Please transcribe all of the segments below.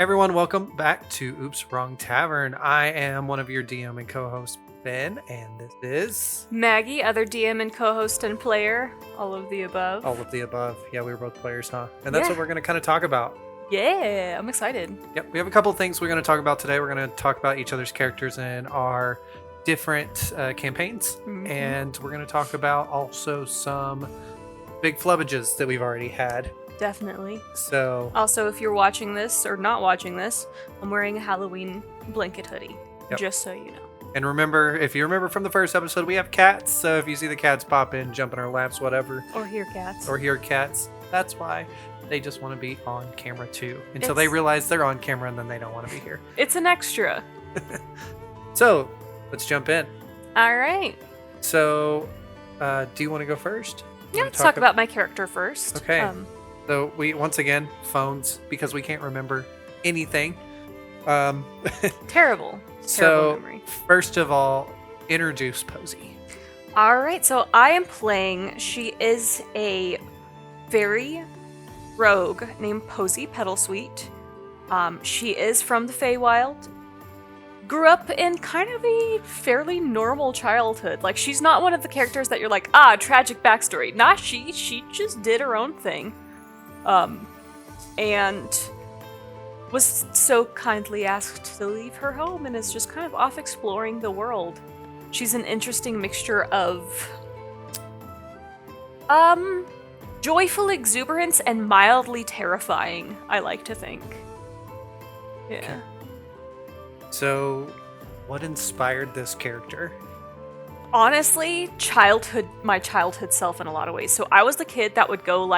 everyone, welcome back to Oops, Wrong Tavern. I am one of your DM and co-hosts, Ben, and this is... Maggie, other DM and co-host and player, all of the above. All of the above. Yeah, we were both players, huh? And that's Yeah. what we're going to kind of talk about. Yeah, I'm excited. Yep, we have a couple of things we're going to talk about today. We're going to talk about each other's characters and our different campaigns. Mhm. And we're going to talk about also some big flubbages that we've already had. Definitely. So... Also, if you're watching this or not watching this, I'm wearing a Halloween blanket hoodie, Yep. just so you know. And remember, if you remember from the first episode, we have cats. So if you see the cats pop in, jump in our laps, whatever, Or hear cats. or hear cats, that's why. They just want to be on camera too. Until they It's- realize they're on camera and then they don't want to be here. It's an extra. So let's jump in. All right. So do you want to go first? Yeah, let's talk about my character first. Okay. So we, once again, phones, because we can't remember anything. Terrible. So Terrible memory. first of all, introduce Posey. All right, so I am playing. She is a fairy rogue named Posey Petalsweet. She is from the Feywild. Grew up in kind of a fairly normal childhood. Like, she's not one of the characters that you're like, tragic backstory. Nah, she just did her own thing. And was so kindly asked to leave her home and is just kind of off exploring the world. She's an interesting mixture of joyful exuberance and mildly terrifying, I like to think. Yeah. Okay. So what inspired this character? Honestly, my childhood self in a lot of ways. So I was the kid that would go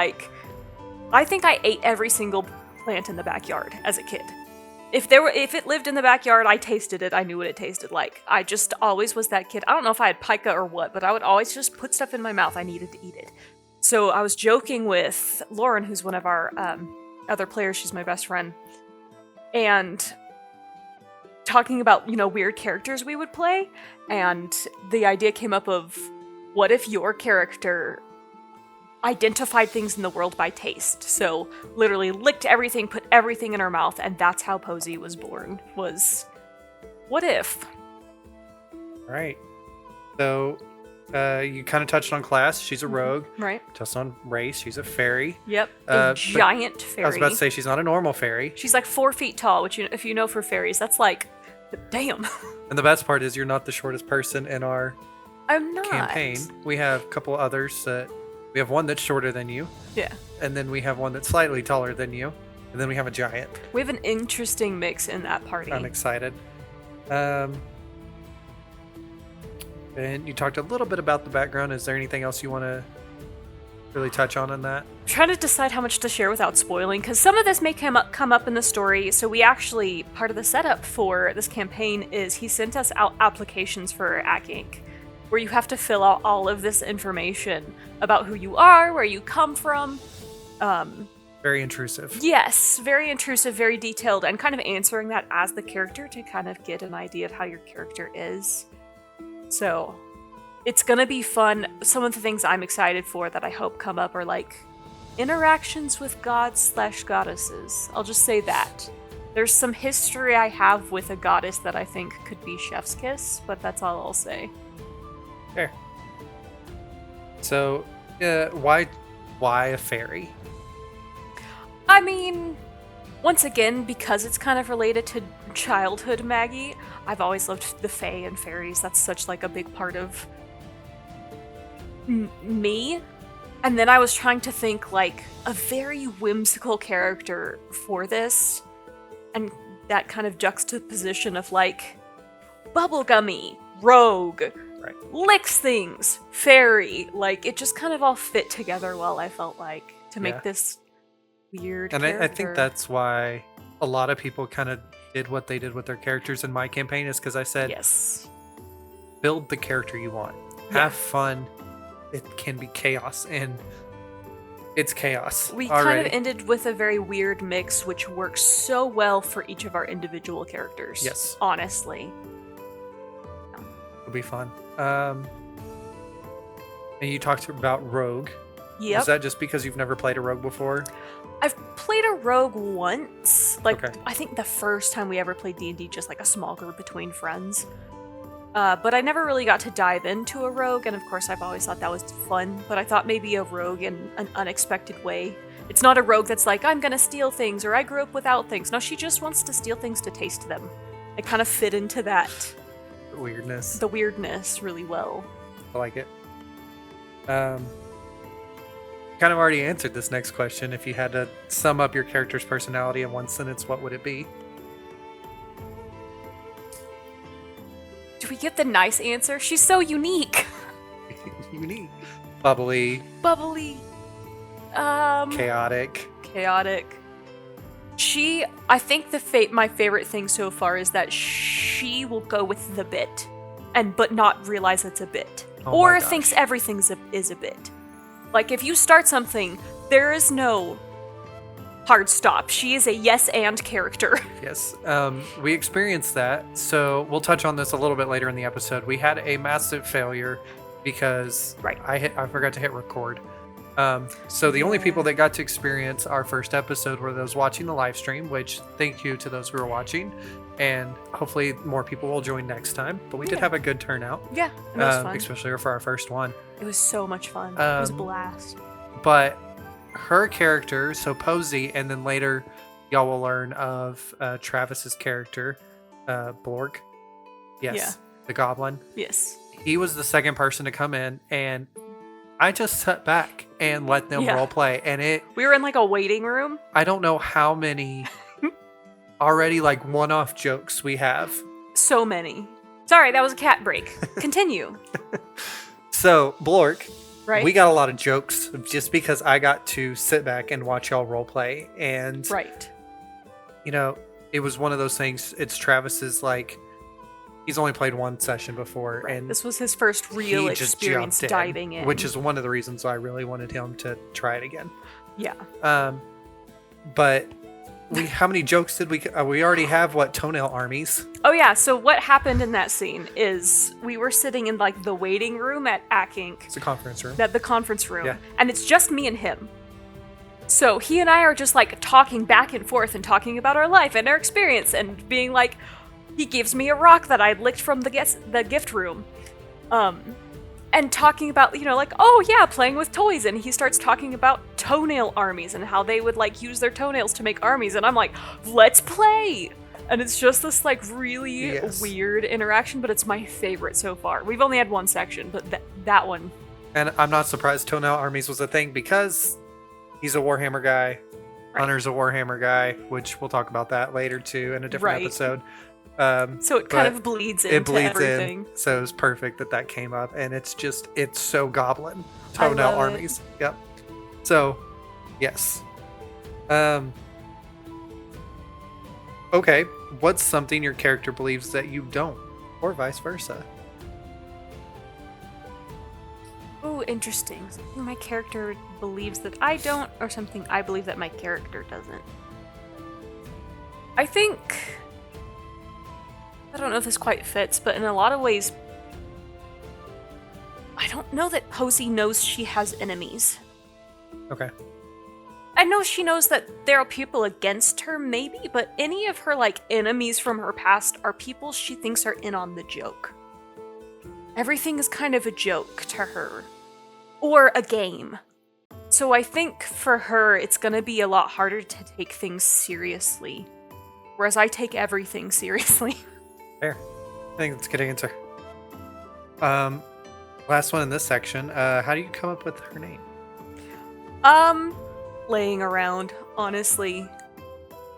I think I ate every single plant in the backyard as a kid. If it lived in the backyard, I tasted it. I knew what it tasted like. I just always was that kid. I don't know if I had pica or what, but I would always just put stuff in my mouth. I needed to eat it. So I was joking with Lauren, who's one of our other players. She's my best friend. And talking about, weird characters we would play. And the idea came up of, what if your character identified things in the world by taste? So literally licked everything, put everything in her mouth, and that's how Posey was born. Was what if? All right. So you kind of touched on class. She's a rogue. Right. Touched on race. She's a fairy. Yep. But A giant fairy. I was about to say she's not a normal fairy. She's like 4 feet tall, which if you know for fairies, that's like, damn. And the best part is you're not the shortest person in our I'm not. campaign. We have a couple others that we have one that's shorter than you, Yeah. and then we have one that's slightly taller than you, and then we have a giant. We have an interesting mix in that party. I'm excited. And you talked a little bit about the background. Is there anything else you want to really touch on in that? I'm trying to decide how much to share without spoiling, because some of this may come up in the story. So we actually, part of the setup for this campaign is he sent us out applications for ACK Inc., where you have to fill out all of this information about who you are, where you come from. Very intrusive. Yes, very intrusive, very detailed, and kind of answering that as the character to kind of get an idea of how your character is. So it's gonna be fun. Some of the things I'm excited for that I hope come up are like interactions with gods/goddesses. I'll just say that. There's some history I have with a goddess that I think could be chef's kiss, but that's all I'll say. Fair. So, why a fairy? I mean, once again, because it's kind of related to childhood Maggie, I've always loved the fae and fairies. That's such like a big part of me. And then I was trying to think like a very whimsical character for this, and that kind of juxtaposition of like bubblegummy, rogue, Right. licks things, fairy. Like it just kind of all fit together well, I felt like, to make Yeah. this weird And character. I think that's why a lot of people kind of did what they did with their characters in my campaign, is because I said, Yes. build the character you want. Yeah. Have fun. It can be chaos, and it's chaos. We already. kind of ended with a very weird mix, which works so well for each of our individual characters. Yes. Honestly. It'll be fun. And you talked about rogue. Yep. Is that just because you've never played a rogue before? I've played a rogue once. Like, Okay. I think the first time we ever played D&D, just like a small group between friends. But I never really got to dive into a rogue, and of course I've always thought that was fun, but I thought maybe a rogue in an unexpected way. It's not a rogue that's like, I'm gonna steal things, or I grew up without things. No, she just wants to steal things to taste them. I kind of fit into that, Weirdness. the weirdness, really well. I like it. Kind of already answered this next question. If you had to sum up your character's personality in one sentence, what would it be? Do we get the nice answer? She's so unique. Unique. Bubbly. Bubbly. Chaotic. Chaotic. I think my favorite thing so far is that she will go with the bit, but not realize it's a bit, Oh or my gosh. thinks everything is a bit. Like if you start something, there is no hard stop. She is a yes and character. Yes. We experienced that. So we'll touch on this a little bit later in the episode. We had a massive failure because Right. I forgot to hit record. So the only people that got to experience our first episode were those watching the live stream, which thank you to those who are watching, and hopefully more people will join next time. But we did have a good turnout, Yeah, and it was fun. especially for our first one. It was so much fun. It was a Um, blast. But her character, so Posey, and then later y'all will learn of Travis's character, Blork. Yes, Yeah. the goblin. Yes. He was the second person to come in, and I just sat back and let them Yeah. role play, and We were in like a waiting room. I don't know how many already like one-off jokes we have. So many. Sorry, that was a cat break. Continue. So Blork, Right. we got a lot of jokes just because I got to sit back and watch y'all role play, and Right. you know, it was one of those things. It's Travis's, like, he's only played one session before, and This was his first real he just experience jumped in, diving in. which is one of the reasons I really wanted him to try it again. yeah. But how many jokes did we already have? What, toenail armies? Oh yeah, so what happened in that scene is we were sitting in like the waiting room at Akink, It's a conference room. the conference room, Yeah. and it's just me and him. So he and I are just like talking back and forth and talking about our life and our experience and being like, he gives me a rock that I'd licked from the gift room. And talking about, like, oh yeah, playing with toys, and he starts talking about toenail armies and how they would like use their toenails to make armies, and I'm like, let's play! And it's just this like really Yes. weird interaction, but it's my favorite so far. We've only had one section, but that one, And I'm not surprised toenail armies was a thing because he's a Warhammer guy. Right. Hunter's a Warhammer guy, which we'll talk about that later too in a different Right. episode. so it kind But of bleeds into It bleeds everything. in, so it's perfect that came up, and it's so goblin. I Toenail love it. armies. Yep. So, yes. Okay, what's something your character believes that you don't, or vice versa? Ooh, interesting. Something my character believes that I don't, or something I believe that my character doesn't. I think... I don't know if this quite fits, but in a lot of ways... I don't know that Posey knows she has enemies. Okay. I know she knows that there are people against her, maybe, but any of her, like, enemies from her past are people she thinks are in on the joke. Everything is kind of a joke to her. Or a game. So I think for her, it's gonna be a lot harder to take things seriously. Whereas I take everything seriously. Fair. I think that's a good answer. Last one in this section. How do you come up with her name? Laying around, honestly.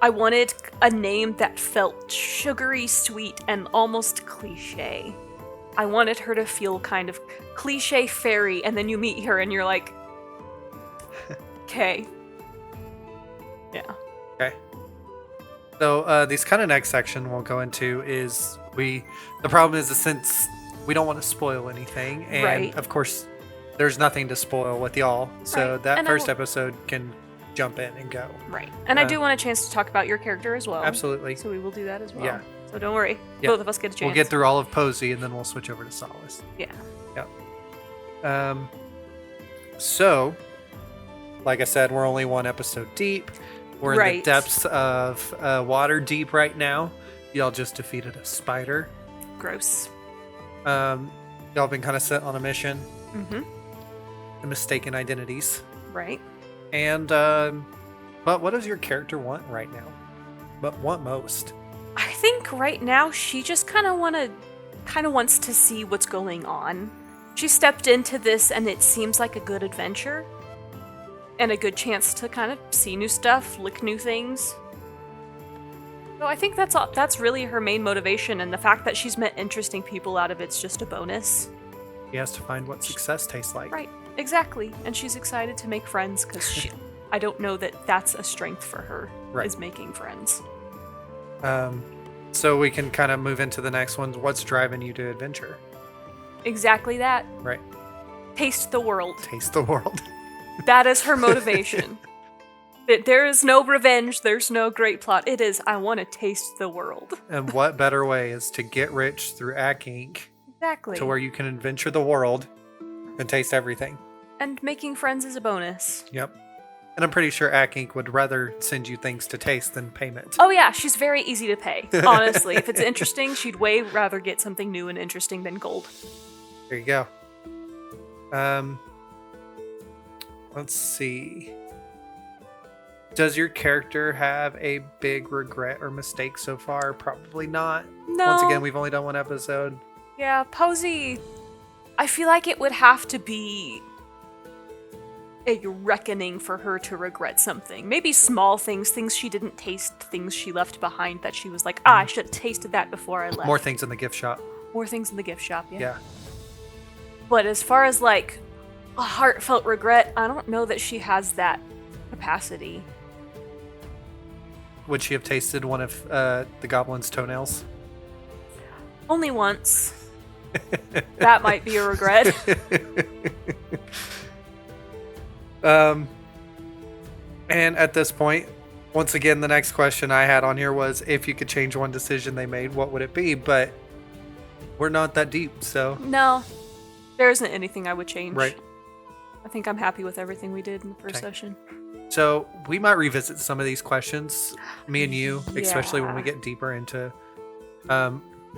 I wanted a name that felt sugary sweet and almost cliche. I wanted her to feel kind of cliche fairy, and then you meet her and you're like, okay. Yeah. Okay. So this kind of next section we'll go into is the problem is that since we don't want to spoil anything, and Right. of course there's nothing to spoil with y'all, so Right. that And I first will- episode can jump in and go. Right. And I Uh, do want a chance to talk about your character as well. Absolutely. So we will do that as well. Yeah. So don't worry. Yeah. Both of us get a chance. We'll get through all of Posey and then we'll switch over to Solace. Yeah. So Like I said, we're only one episode deep. We're in the Right. depths of water deep right now. Y'all just defeated a spider. Gross. Y'all been kind of set on a mission. Mm-hmm. And mistaken identities. Right. And, but what does your character want right now? But want most? I think right now she just kind of wants to see what's going on. She stepped into this and it seems like a good adventure and a good chance to kind of see new stuff, lick new things. So I think that's really her main motivation, and the fact that she's met interesting people out of it's just a bonus. She has to find what success tastes like. Right, exactly. And she's excited to make friends because I don't know that that's a strength for her, Right. is making friends. So we can kind of move into the next one. What's driving you to adventure? Exactly that. Right. Taste the world. Taste the world. That is her motivation. There is no revenge, there's no great plot. It is, I want to taste the world. And what better way is to get rich through Ack Inc. Exactly. to where you can adventure the world and taste everything. And making friends is a bonus. Yep. And I'm pretty sure Ack Inc. would rather send you things to taste than payment. Oh yeah, she's very easy to pay, honestly. If it's interesting, she'd way rather get something new and interesting than gold. There you go. Let's see. Does your character have a big regret or mistake so far? Probably not. No. Once again, we've only done one episode. Yeah, Posey, I feel like it would have to be a reckoning for her to regret something. Maybe small things she didn't taste, things she left behind that she was like, I should have tasted that before I left. More things in the gift shop. More things in the gift shop, yeah. Yeah. But as far as like a heartfelt regret, I don't know that she has that capacity. Would she have tasted one of the goblin's toenails? Only once. That might be a regret. And at this point, once again, the next question I had on here was if you could change one decision they made, what would it be? But we're not that deep, so. No, there isn't anything I would change. Right. I think I'm happy with everything we did in the first session. So we might revisit some of these questions, me and you, especially when we Yeah. get deeper into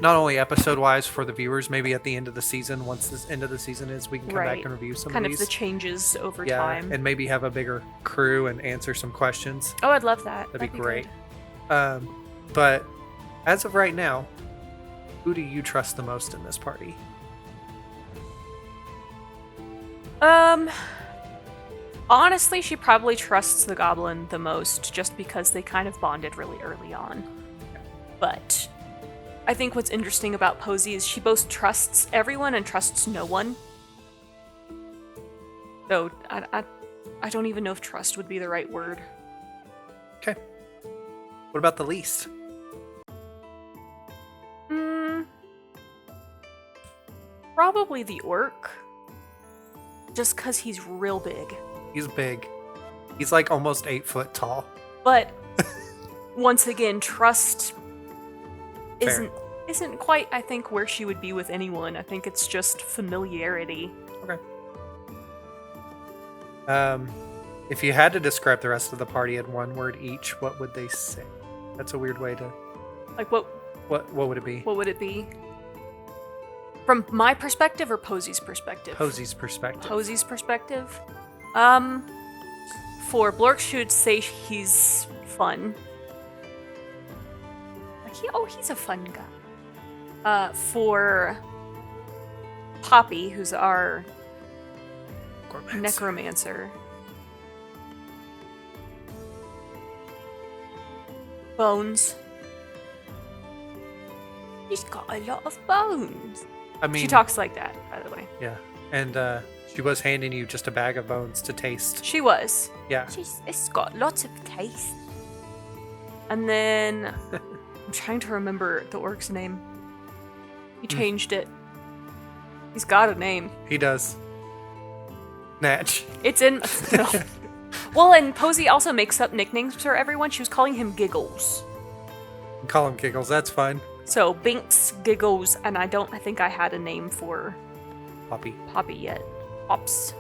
not only episode wise for the viewers, maybe at the end of the season, once this end of the season is, we can come back and review some kind of of these. the changes over Yeah, time. and maybe have a bigger crew and answer some questions. Oh, I'd love that. That'd be great. good. But as of right now, who do you trust the most in this party? Honestly, she probably trusts the goblin the most just because they kind of bonded really early on. But I think what's interesting about Posey is she both trusts everyone and trusts no one. Though I don't even know if trust would be the right word. Okay. What about the least? Probably the orc. Just because he's real big. He's big. He's like almost 8 foot tall. But once again, trust Fair. isn't quite, I think, where she would be with anyone. I think it's just familiarity. Okay. If you had to describe the rest of the party in one word each, what would they say? That's a weird way to. Like what What would it be? would it be? From my perspective or Posey's perspective? Posey's perspective. Posey's perspective. For Blork, she would say he's fun. Like he's a fun guy. For Poppy, who's our necromancer. Bones. He's got a lot of bones. I mean, She talks like that, by the way. Yeah, and she was handing you just a bag of bones to taste. She was. Yeah. It's got lots of taste. And then I'm trying to remember the orc's name. He changed it. He's got a name. He does. Natch. It's in. No. Well, and Posey also makes up nicknames for everyone. She was calling him Giggles. Call him Giggles. That's fine. So Binks, Giggles, and I think I had a name for Poppy. Poppy yet. Pops.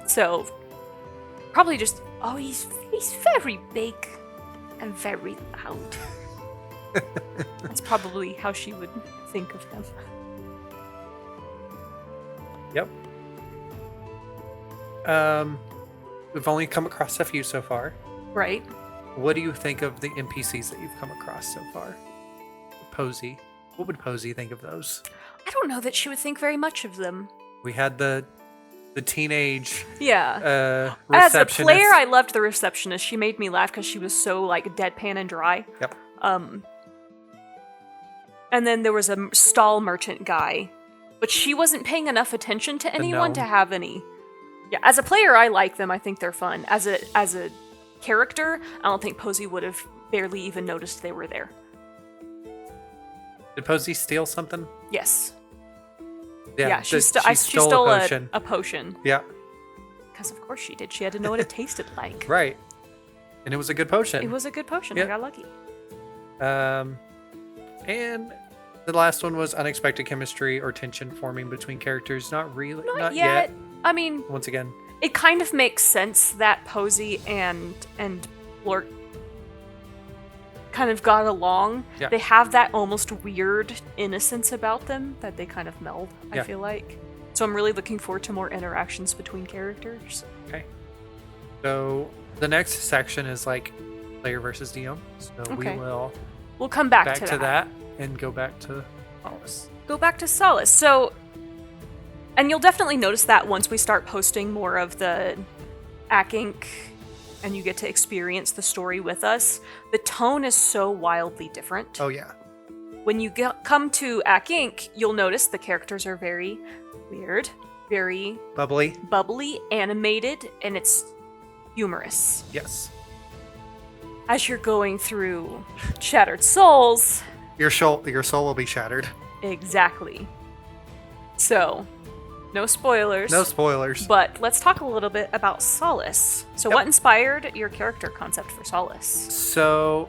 So Probably just, oh, he's very big and very loud. That's probably how she would think of him. Yep. We've only come across a few so far. Right. What do you think of the NPCs that you've come across so far? Posey. What would Posey think of those? I don't know that she would think very much of them. We had the teenage Yeah. receptionist. As a player, I loved the receptionist. She made me laugh because she was so like deadpan and dry. Yep. And then there was a stall merchant guy, but she wasn't paying enough attention to anyone to have any. Yeah, as a player, I like them. I think they're fun. As a character, I don't think Posey would have barely even noticed they were there. Did Posey steal something? Yes. Yeah, she stole a potion. a potion. Yeah. Because of course she did. She had to know what it tasted like. Right. And it was a good potion. It was a good potion. Yep. I got lucky. And the last one was unexpected chemistry or tension forming between characters. Not really. Not yet. I mean, once again, it kind of makes sense that Posey and Blort kind of got along. Yeah. They have that almost weird innocence about them that they kind of meld, I feel like. So I'm really looking forward to more interactions between characters. Okay. So the next section is like player versus DM. So Okay. we'll come back to that and go back to Solace. Go back to Solace. So, and you'll definitely notice that once we start posting more of the Ack Inc. and you get to experience the story with us, the tone is so wildly different. Oh yeah. When you come to Ack Inc., you'll notice the characters are very weird, very bubbly, animated, and it's humorous. Yes. As you're going through Shattered Souls, your soul will be shattered. Exactly. So, no spoilers. No spoilers. But let's talk a little bit about Solace. So, what inspired your character concept for Solace? So,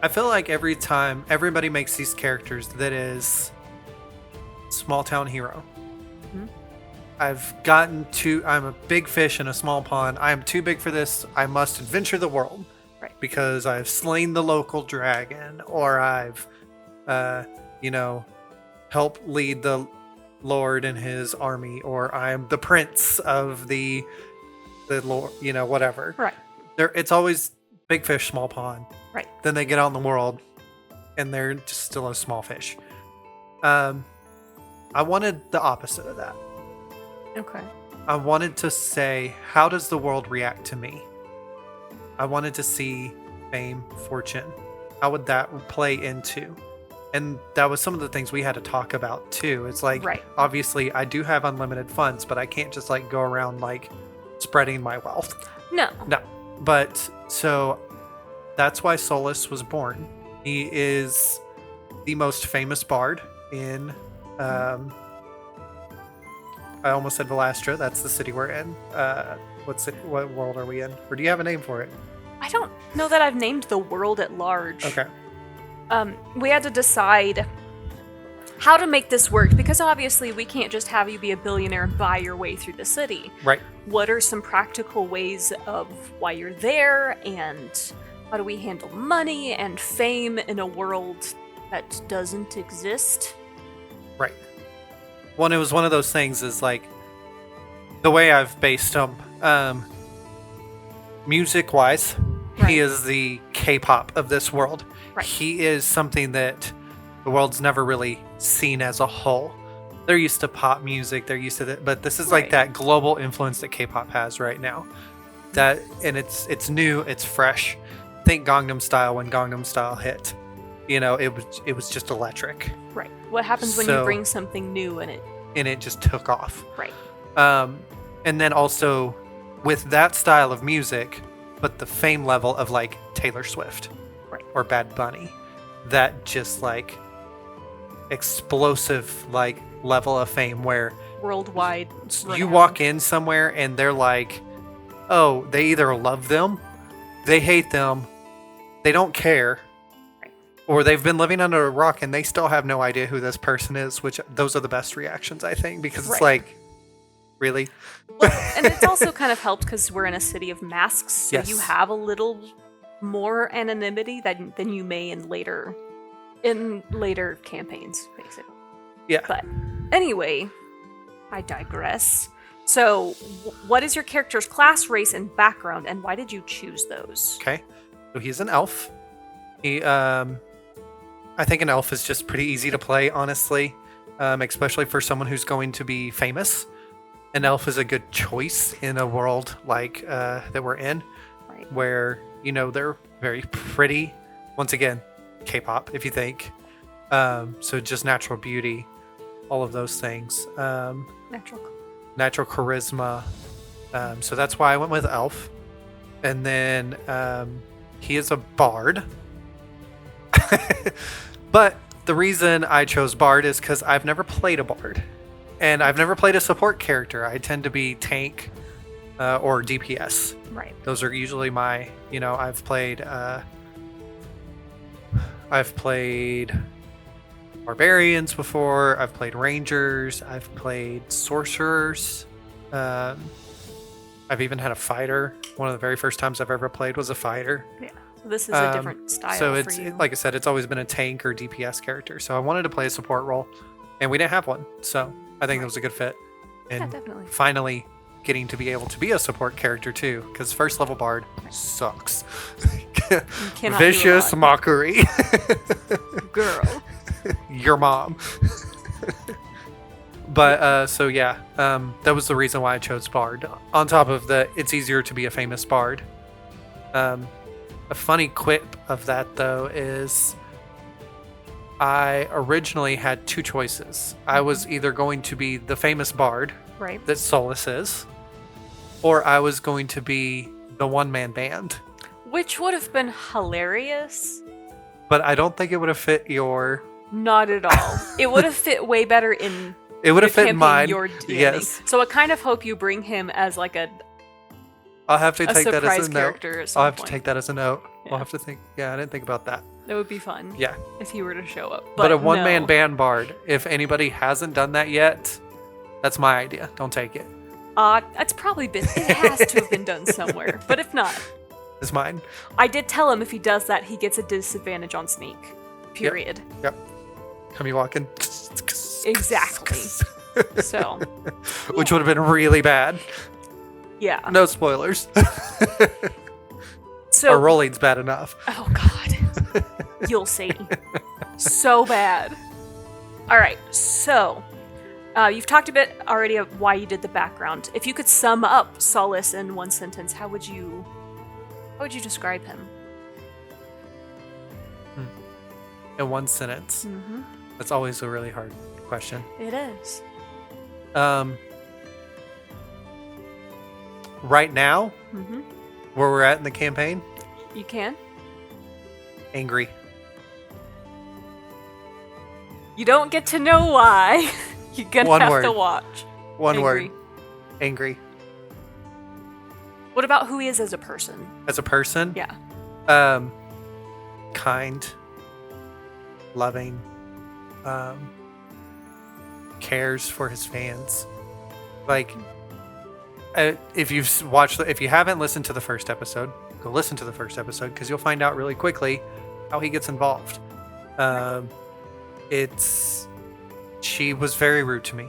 I feel like every time everybody makes these characters that is small town hero. Mm-hmm. I'm a big fish in a small pond. I am too big for this. I must adventure the world. Right. Because I've slain the local dragon, or I've, helped lead the lord and his army, or I'm the prince of the lord, whatever. Right. It's always big fish, small pond. Right. Then they get out in the world, and they're just still a small fish. I wanted the opposite of that. Okay. I wanted to say, how does the world react to me? I wanted to see fame, fortune. How would that play into? And that was some of the things we had to talk about too. It's like, obviously I do have unlimited funds, but I can't just like go around like spreading my wealth. No. But so that's why Solace was born. He is the most famous bard in, I almost said Velastra. That's the city we're in. What world are we in? Or do you have a name for it? I don't know that I've named the world at large. Okay. We had to decide how to make this work, because obviously we can't just have you be a billionaire and buy your way through the city. Right. What are some practical ways of why you're there, and how do we handle money and fame in a world that doesn't exist? Right. Well, it was one of those things is like, the way I've based him, music-wise, he is the K-pop of this world. Right. He is something that the world's never really seen as a whole. They're used to pop music, they're used to that, but this is like that global influence that K-pop has right now. And it's new, it's fresh. Think Gangnam Style when Gangnam Style hit. It was just electric. Right. What happens when you bring something new in it? And it just took off. Right. And then also with that style of music, but the fame level of like Taylor Swift, or Bad Bunny, that just like explosive like level of fame where worldwide you walk in somewhere and they're like, oh, they either love them, they hate them, they don't care, or they've been living under a rock and they still have no idea who this person is, which those are the best reactions, I think, because it's like, Really? Well, and it's also kind of helped because we're in a city of masks, so you Yes. have a little more anonymity than you may in later campaigns, basically. Yeah. But anyway, I digress. So, what is your character's class, race, and background, and why did you choose those? Okay. So he's an elf. I think an elf is just pretty easy to play, honestly, especially for someone who's going to be famous. An elf is a good choice in a world like that we're in, Right. where they're very pretty. Once again, K-pop, if you think. So just natural beauty, all of those things. Natural charisma. So that's why I went with elf. And then he is a bard. But the reason I chose bard is because I've never played a bard. And I've never played a support character. I tend to be tank or DPS. Right. Those are usually my, I've played barbarians before. I've played rangers. I've played sorcerers. I've even had a fighter. One of the very first times I've ever played was a fighter. Yeah. So this is a different style So for you. like I said, it's always been a tank or DPS character. So I wanted to play a support role, and we didn't have one. So I think it was a good fit. And Yeah, definitely. finally getting to be able to be a support character too, because first level bard sucks. cannot do a Vicious lot. mockery. Girl. Your mom. But so yeah, that was the reason why I chose bard. On top of that, it's easier to be a famous bard. A funny quip of that though is I originally had two choices. I was either going to be the famous bard Right. that Solace is, or I was going to be the one-man band. Which would have been hilarious. But I don't think it would have fit your... Not at all. It would have fit way better in It would have the fit campaign mine. you're DMing. Yes. So I kind of hope you bring him as like a I'll have to take that surprise as a note. character at some I'll have point. to take that as a note. Yeah. I'll have to think. Yeah, I didn't think about that. That would be fun. Yeah. If he were to show up. But a no. one-man band bard, if anybody hasn't done that yet, that's my idea. Don't take it. That's probably been. It has to have been done somewhere. But if not, It's mine. I did tell him if he does that, he gets a disadvantage on sneak. Period. Yep. Come you walking. Exactly. So, Which would have been really bad. yeah. No spoilers. So, Our rolling's bad enough. oh god, you'll see. So bad. All right. So, you've talked a bit already of why you did the background. If you could sum up Solace in one sentence, how would you describe him? In one sentence. Mm-hmm. That's always a really hard question. It is. Right now, Mm-hmm. where we're at in the campaign, You can. angry. You don't get to know why. You're gonna One have word. to watch. One Angry. word. Angry. What about who he is as a person? As a person, Yeah. kind, loving, cares for his fans. Like, if you haven't listened to the first episode, go listen to the first episode because you'll find out really quickly how he gets involved. She was very rude to me,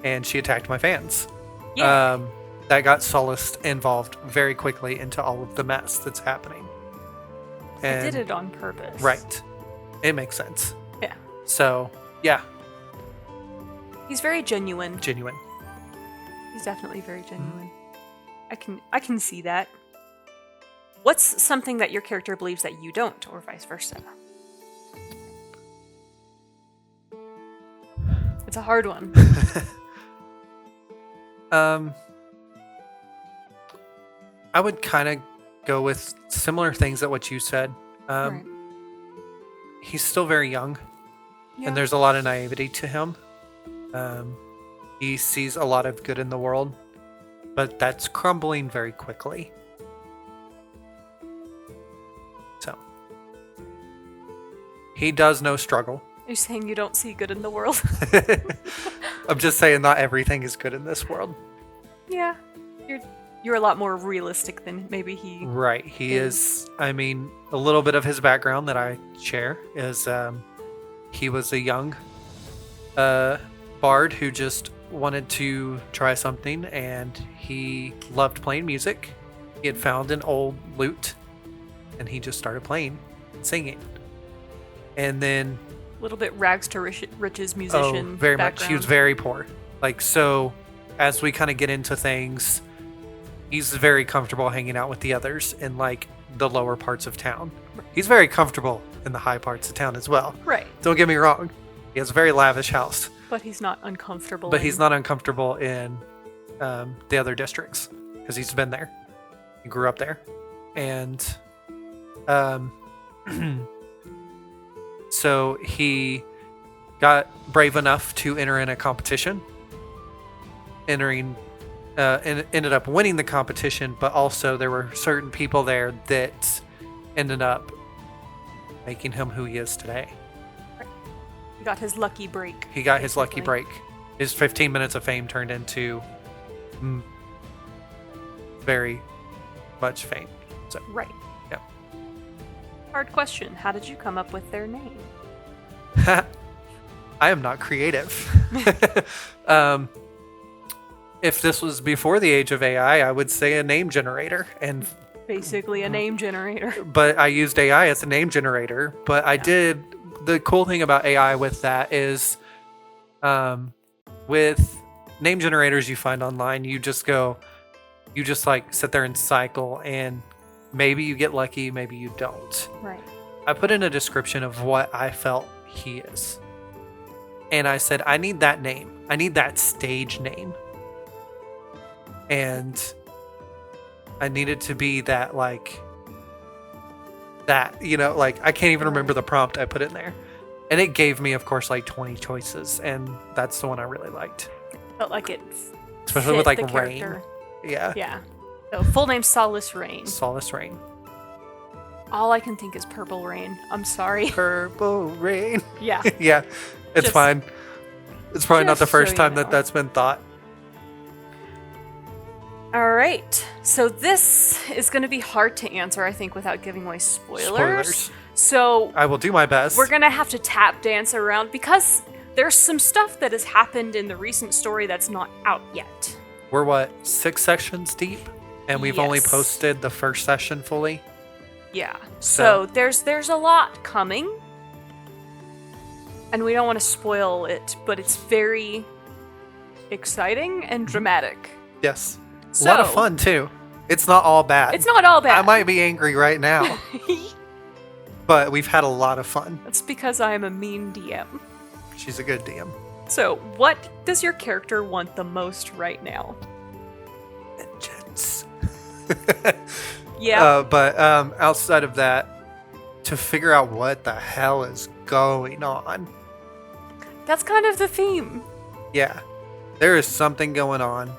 and she attacked my fans. Yeah. That got Solace involved very quickly into all of the mess that's happening. I And did it on purpose. right, it makes sense. Yeah. So yeah, He's very genuine. genuine. He's definitely very genuine. I can see that. What's something that your character believes that you don't, or vice versa? It's a hard one. I would kind of go with similar things that what you said. Right. He's still very young, Yeah. and there's a lot of naivety to him. He sees a lot of good in the world, but that's crumbling very quickly. So he does know struggle. You're saying you don't see good in the world? I'm just saying not everything is good in this world. Yeah, you're a lot more realistic than maybe he. Right. He is. I mean, a little bit of his background that I share is he was a young bard who just wanted to try something, and he loved playing music. He had found an old lute, and he just started playing and singing. And then A little bit rags to riches musician. very background. much. He was very poor. Like, so as we kind of get into things, he's very comfortable hanging out with the others in like the lower parts of town. He's very comfortable in the high parts of town as well. Right. Don't get me wrong. He has a very lavish house, But he's not uncomfortable. but he's not uncomfortable in the other districts because he's been there. He grew up there. And so he got brave enough to enter in a competition. And ended up winning the competition, but also there were certain people there that ended up making him who he is today. He got his lucky break. He got his lucky basically. break. His 15 minutes of fame turned into very much fame. So Right. yeah. Hard question. How did you come up with their name? I am not creative. If this was before the age of AI, I would say a name generator, Basically a name generator. but I used AI as a name generator. But I did. The cool thing about AI with that is, with name generators you find online, you just like sit there and cycle, and maybe you get lucky, maybe you don't. Right. I put in a description of what I felt he is, and I said, I need that name. I need that stage name. And I needed to be that, like, that, like, I can't even remember the prompt I put in there. And it gave me, of course, like 20 choices. And that's the one I really liked. Felt like it. Especially fit with, like, the rain. character. Yeah. Yeah. So full name Solace Rain. Solace Rain. All I can think is Purple Rain. I'm sorry. Purple Rain. Yeah. Yeah. It's Just- fine. It's probably not the just so first you time know. that's been thought. All right. So this is going to be hard to answer, I think, without giving away spoilers. So I will do my best. we're going to have to tap dance around because there's some stuff that has happened in the recent story that's not out yet. We're what, 6 sessions deep? And we've only Yes. posted the first session fully? Yeah. So- So there's a lot coming. And we don't want to spoil it, but it's very exciting and dramatic. Yes. A lot of So- fun, too. It's not all bad. It's not all bad. I might be angry right now, but we've had a lot of fun. That's because I am a mean DM. She's a good DM. So, what does your character want the most right now? Vengeance. Yeah. But outside of that, to figure out what the hell is going on. That's kind of the theme. Yeah. There is something going on.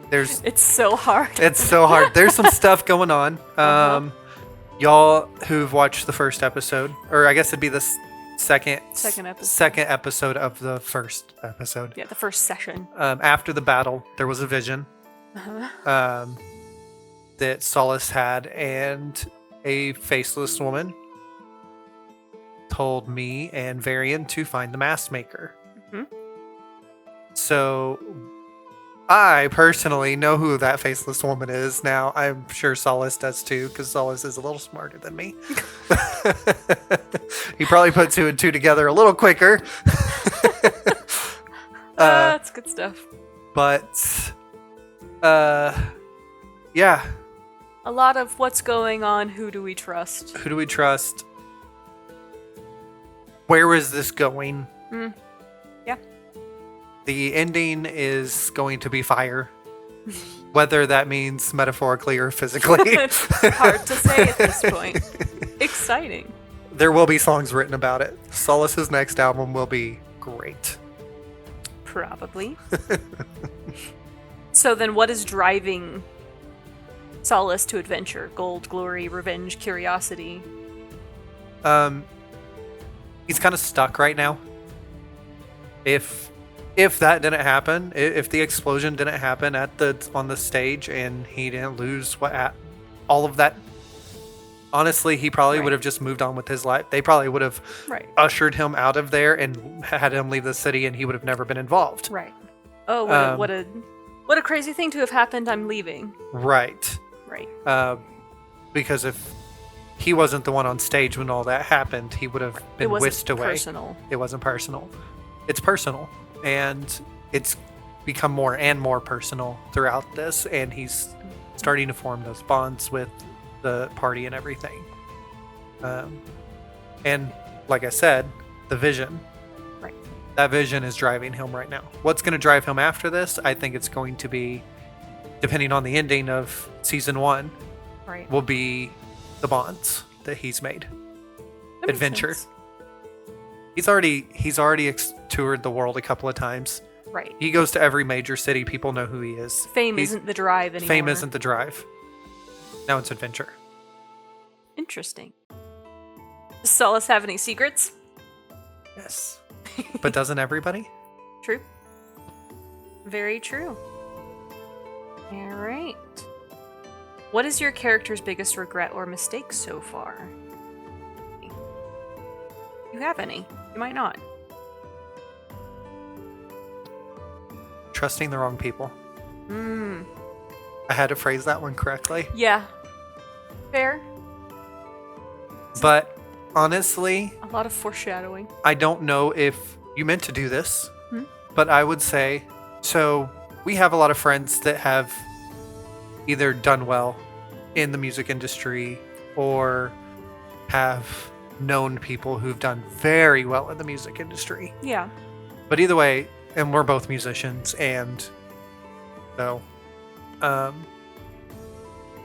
There's It's so hard. It's so hard. There's some stuff going on. Uh-huh. Y'all who've watched the first episode, or I guess it'd be the second Second episode. of the first episode. Yeah, the first session. After the battle, there was a vision Uh-huh. that Solace had, and a faceless woman told me and Varian to find the mask maker. Mhm. So I personally know who that faceless woman is now. I'm sure Solace does too, because Solace is a little smarter than me. He probably put 2 and 2 together a little quicker. That's good stuff. But yeah. A lot of what's going on, who do we trust? Who do we trust? Where is this going? Yeah. The ending is going to be fire. Whether that means metaphorically or physically. It's hard to say at this point. Exciting. There will be songs written about it. Solace's next album will be great. Probably. So then what is driving Solace to adventure? Gold, glory, revenge, curiosity? He's kind of stuck right now. If if that didn't happen, if the explosion didn't happen on the stage and he didn't lose all of that, honestly, he probably would have just moved on with his life. They probably would have ushered him out of there and had him leave the city, and he would have never been involved. Right. Oh, what a crazy thing to have happened. I'm leaving. Right. Right. Because if he wasn't the one on stage when all that happened, he would have been whisked away. Personal. It wasn't personal. It's personal. And it's become more and more personal throughout this, and he's starting to form those bonds with the party and everything. And like I said, the vision. Right. That vision is driving him right now. What's going to drive him after this? I think it's going to be, depending on the ending of season 1, will be the bonds that he's made. Adventure. He's already toured the world a couple of times. Right. He goes to every major city. People know who he is. Fame isn't the drive anymore. Fame isn't the drive. Now it's adventure. Interesting. Does Solace have any secrets? Yes. But doesn't everybody? True. Very true. All right. What is your character's biggest regret or mistake so far? You have any? You might not. Trusting the wrong people. I had to phrase that one correctly. Yeah. Fair. But honestly, a lot of foreshadowing. I don't know if you meant to do this, but I would say, so we have a lot of friends that have either done well in the music industry or have known people who've done very well in the music industry. Yeah. But either way, and we're both musicians, and so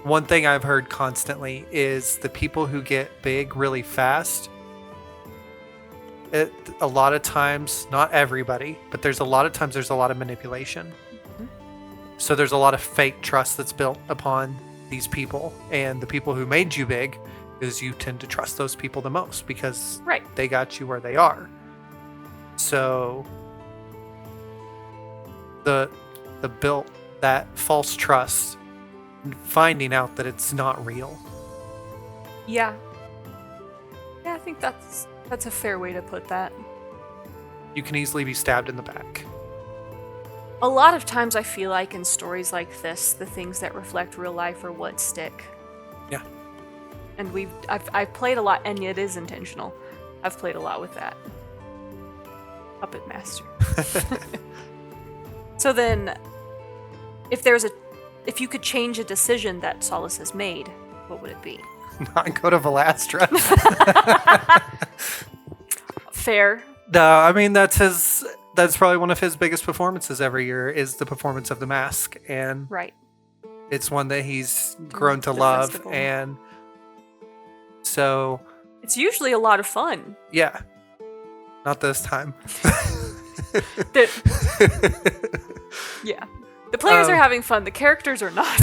one thing I've heard constantly is the people who get big really fast, a lot of times, not everybody, but there's a lot of manipulation. So there's a lot of fake trust that's built upon these people, and the people who made you big is you tend to trust those people the most because they got you where they are. So the built that false trust, finding out that it's not real. Yeah. Yeah, I think that's a fair way to put that. You can easily be stabbed in the back. A lot of times I feel like in stories like this, the things that reflect real life are what stick. Yeah. And I've played a lot, and it is intentional. I've played a lot with that. Puppet Master. So then, if you could change a decision that Solace has made, what would it be? Not go to Velastra. Fair. No, I mean that's probably one of his biggest performances every year is the performance of The Mask, and it's one that he's grown to love, festival. And so it's usually a lot of fun. Yeah, not this time. Yeah, the players are having fun. The characters are not.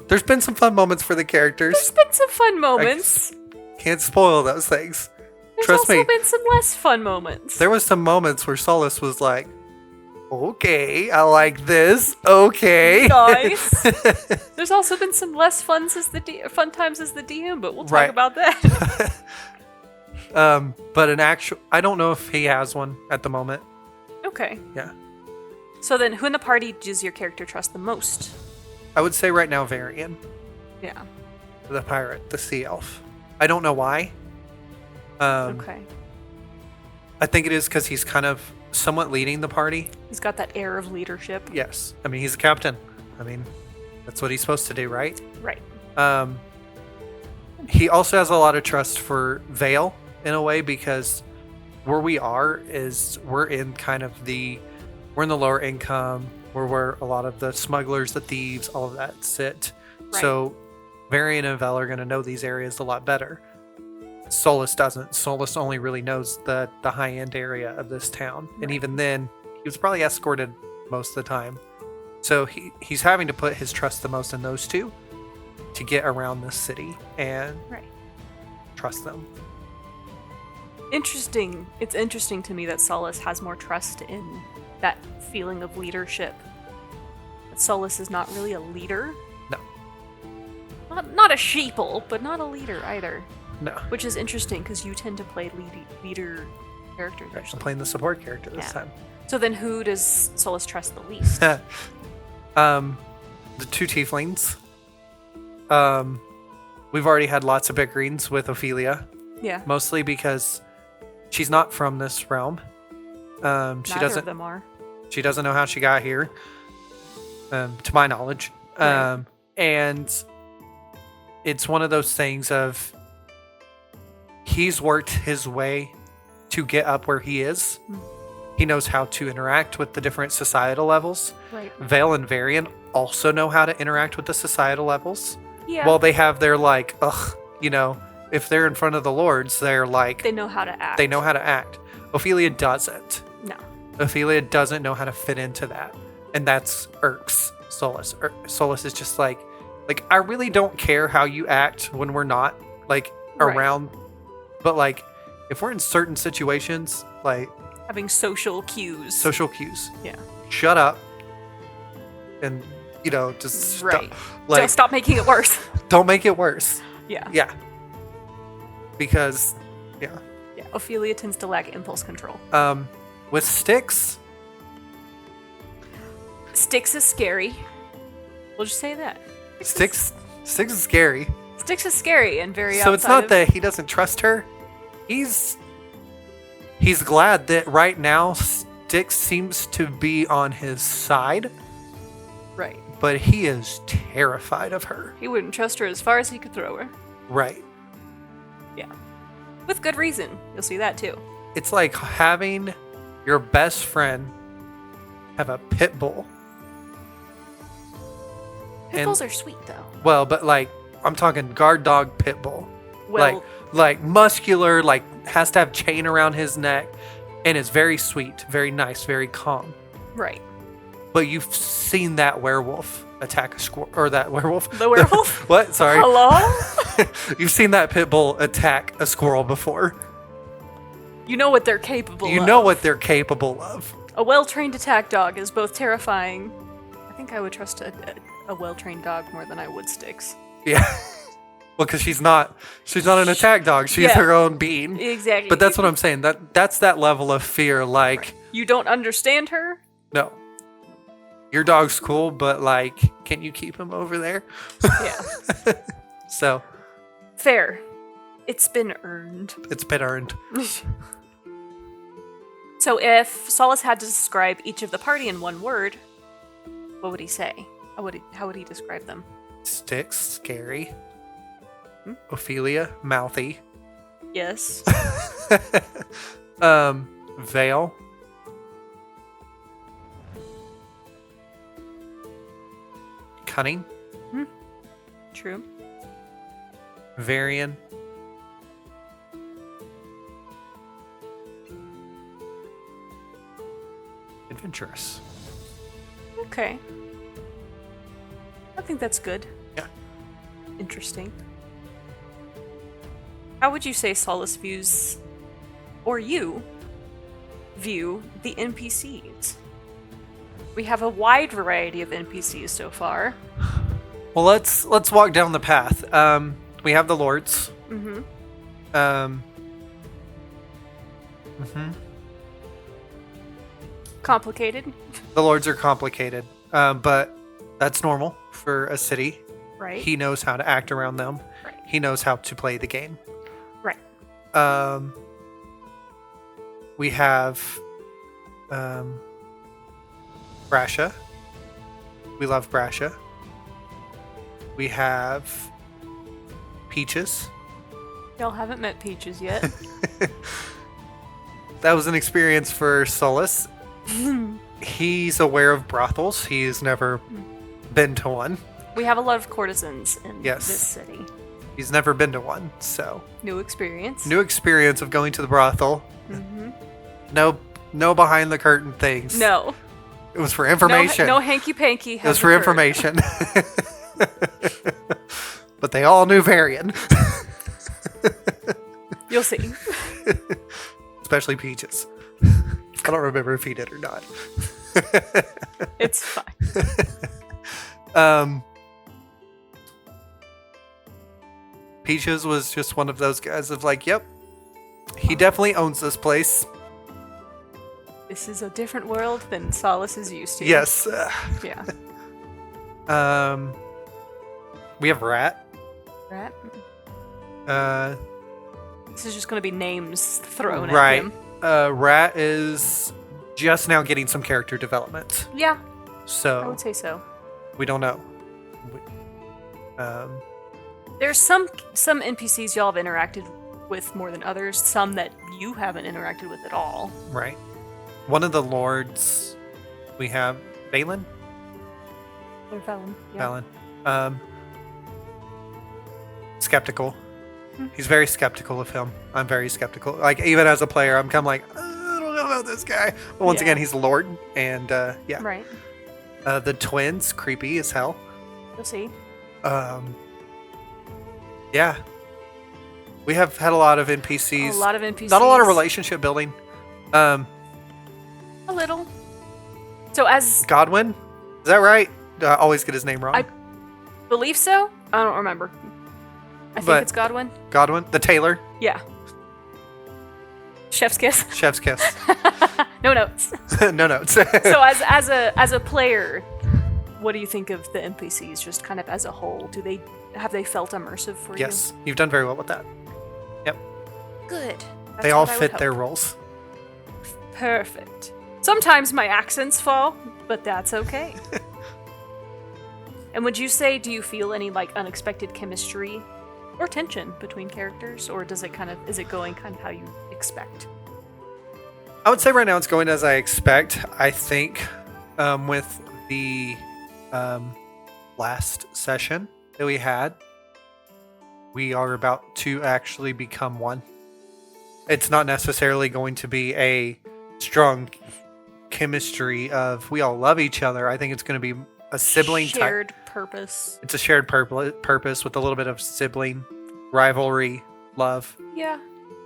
There's been some fun moments for the characters. There's been some fun moments. Can't spoil those things. There's Trust me. also been some less fun moments. There was some moments where Solace was like, okay, I like this. Okay. Nice. There's also been some less fun times as the DM, but we'll talk about that. But I don't know if he has one at the moment. Okay. Yeah. So then, who in the party does your character trust the most? I would say right now, Varian. Yeah. The pirate, the sea elf. I don't know why. Okay. I think it is because he's kind of somewhat leading the party. He's got that air of leadership. Yes. I mean, he's a captain. I mean, that's what he's supposed to do, right? Right. He also has a lot of trust for Vale in a way because where we are is we're in the lower income, where a lot of the smugglers, the thieves, all of that sit. Right. So Varian and Vale are going to know these areas a lot better. Solace doesn't. Solace only really knows the high-end area of this town. Right. And even then, he was probably escorted most of the time. So he's having to put his trust the most in those two to get around this city and trust them. Interesting. It's interesting to me that Solace has more trust in that feeling of leadership. That Solace is not really a leader. No. Not a sheeple, but not a leader either. No. Which is interesting because you tend to play leader characters I'm usually. playing the support character this time. So then who does Solace trust the least? The two tieflings. We've already had lots of bickerings with Ophelia, Yeah. mostly because she's not from this realm. She Neither doesn't. of them are. She doesn't know how she got here, to my knowledge. Right. And it's one of those things of he's worked his way to get up where he is. He knows how to interact with the different societal levels. Right. Vale and Varian also know how to interact with the societal levels. Yeah. Well, they have their like, if they're in front of the lords, they're like, they know how to act. they know how to act. Ophelia doesn't. No. Ophelia doesn't know how to fit into that. And that's irks Solace. Solace is just like, I really don't care how you act when we're not, Right. around. But, if we're in certain situations, Having social cues. social cues. Yeah. Shut up. And, just Right. stop. Just stop making it worse. Don't make it worse. Yeah. Yeah. Because, yeah. Yeah. Ophelia tends to lack impulse control. With Styx, Styx is scary. We'll just say that. Styx is scary. Styx is scary and very So it's outside not of- that he doesn't trust her. He's glad that right now Styx seems to be on his side, Right. but he is terrified of her. He wouldn't trust her as far as he could throw her. Right. Yeah. With good reason. You'll see that too. It's like having your best friend have a pit bull. Pit bulls are sweet though. Well, but I'm talking guard dog pit bull. Well, Like muscular, has to have chain around his neck, and is very sweet, very nice, very calm. right. But you've seen that werewolf attack a squirrel, or that werewolf. The werewolf? What? Sorry. Hello? You've seen that pit bull attack a squirrel before. You know what they're capable of. You know what they're capable of. A well-trained attack dog is both terrifying. I think I would trust a well-trained dog more than I would Styx. Yeah. Well, because she's not an attack dog. She's Yeah. her own being. Exactly. But that's what I'm saying. That's that level of fear. You don't understand her? No. Your dog's cool, but can you keep him over there? Yeah. So Fair. It's been earned. it's been earned. So if Solace had to describe each of the party in one word, what would he say? How would he describe them? Styx, scary. Ophelia, mouthy. Yes. Vale. Cunning. True. Varian. Adventurous. Okay. I think that's good. Yeah. Interesting. How would you say Solace views, or you view the NPCs? We have a wide variety of NPCs so far. Well, let's walk down the path. We have the lords. Mm-hmm. Complicated, The lords are complicated, but that's normal for a city. right? He knows how to act around them. Right. He knows how to play the game. Right. We have Brasha. We love Brasha. We have Peaches. Y'all haven't met Peaches yet. That was an experience for Solace. He's aware of brothels. He's never been to one. We have a lot of courtesans in Yes. this city. He's never been to one, so New experience. new experience of going to the brothel. Mm-hmm. No behind the curtain things. No. It was for information. No hanky panky. It was for information. But they all knew Varian. You'll see. especially Peaches. I don't remember if he did or not. It's fine. Peaches was just one of those guys of like, yep, he definitely owns this place. This is a different world than Solace is used to. Yes. Yeah. We have Rat. Rat. Uh, This is just going to be names thrown right. at him. Rat is just now getting some character development. Yeah, I So would say so. we don't know. There's some NPCs y'all have interacted with more than others. Some that you haven't interacted with at all. Right. One of the lords we have, Balin? Or Fallon. Yeah. Balin. Skeptical. He's very skeptical of him. I'm very skeptical. Like, even as a player, I'm kind of like, I don't know about this guy. But once again, he's a lord. And, yeah. Right. The twins, creepy as hell. You'll see. Yeah. We have had a lot of NPCs. A lot of NPCs. Not a lot of relationship building. A little. So as... Godwin? Is that right? I always get his name wrong. I believe so. I don't remember. I think But- it's Godwin. Godwin? The tailor? Yeah. Chef's kiss. Chef's kiss. No notes. No notes. So as a player, what do you think of the NPCs just kind of as a whole? Have they felt immersive for Yes. You've done very well with that. you? Good. They That's all what I would fit their hope. roles. Perfect. Sometimes my accents fall, but that's okay. And would you say, do you feel any like unexpected chemistry or tension between characters, or is it going kind of how you expect? I would say right now it's going as I expect. I think with the last session that we had, we are about to actually become one. It's not necessarily going to be a strong chemistry of we all love each other. I think it's going to be a sibling shared purpose. It's a shared purpose with a little bit of sibling rivalry, love. Yeah,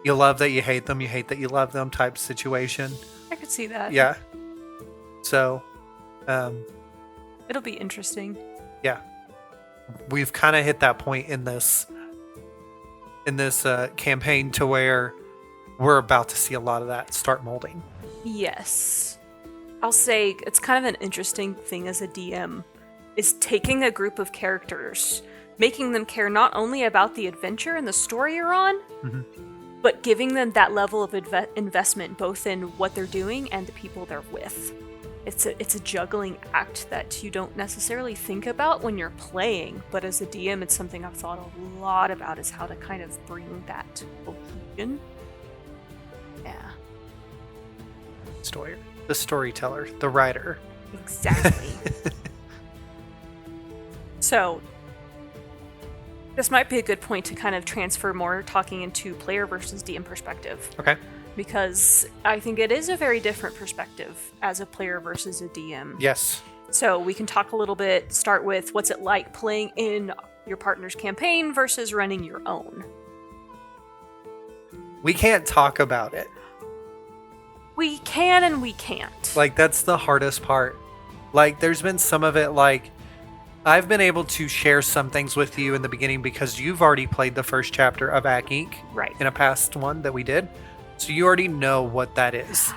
You love that you hate them, you hate that you love them type situation. I could see that. Yeah. So, It'll be interesting. yeah. We've kind of hit that point in this campaign to where we're about to see a lot of that start molding. Yes. I'll say it's kind of an interesting thing as a DM is taking a group of characters, making them care not only about the adventure and the story you're on, but giving them that level of investment both in what they're doing and the people they're with. It's a juggling act that you don't necessarily think about when you're playing, but as a DM, it's something I've thought a lot about, is how to kind of bring that cohesion. Yeah. The storyteller, the writer. Exactly. So, this might be a good point to kind of transfer more talking into player versus DM perspective. Okay. Because I think it is a very different perspective as a player versus a DM. Yes. So we can talk a little bit, start with what's it like playing in your partner's campaign versus running your own. We can't talk about it. We can and we can't. Like, that's the hardest part. Like, there's been some of it, like, I've been able to share some things with you in the beginning because you've already played the first chapter of Ack Inc. Right. In a past one that we did. So you already know what that is.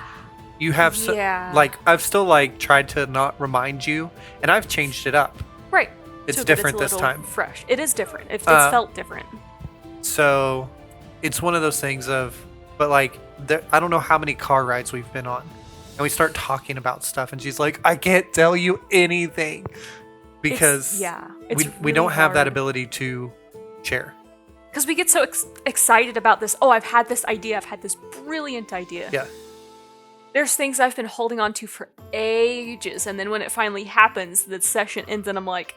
You have, Yeah. like, I've still, like, tried to not remind you, and I've changed it up. Right. It's So that different a this little time. Fresh. It is different. It's felt different. So it's one of those things of, but like, I don't know how many car rides we've been on. And we start talking about stuff, and she's like, I can't tell you anything. Because it's we don't have that hard. ability to share. Because we get so excited about this. Oh, I've had this idea. I've had this brilliant idea. Yeah. There's things I've been holding on to for ages. And then when it finally happens, the session ends and I'm like,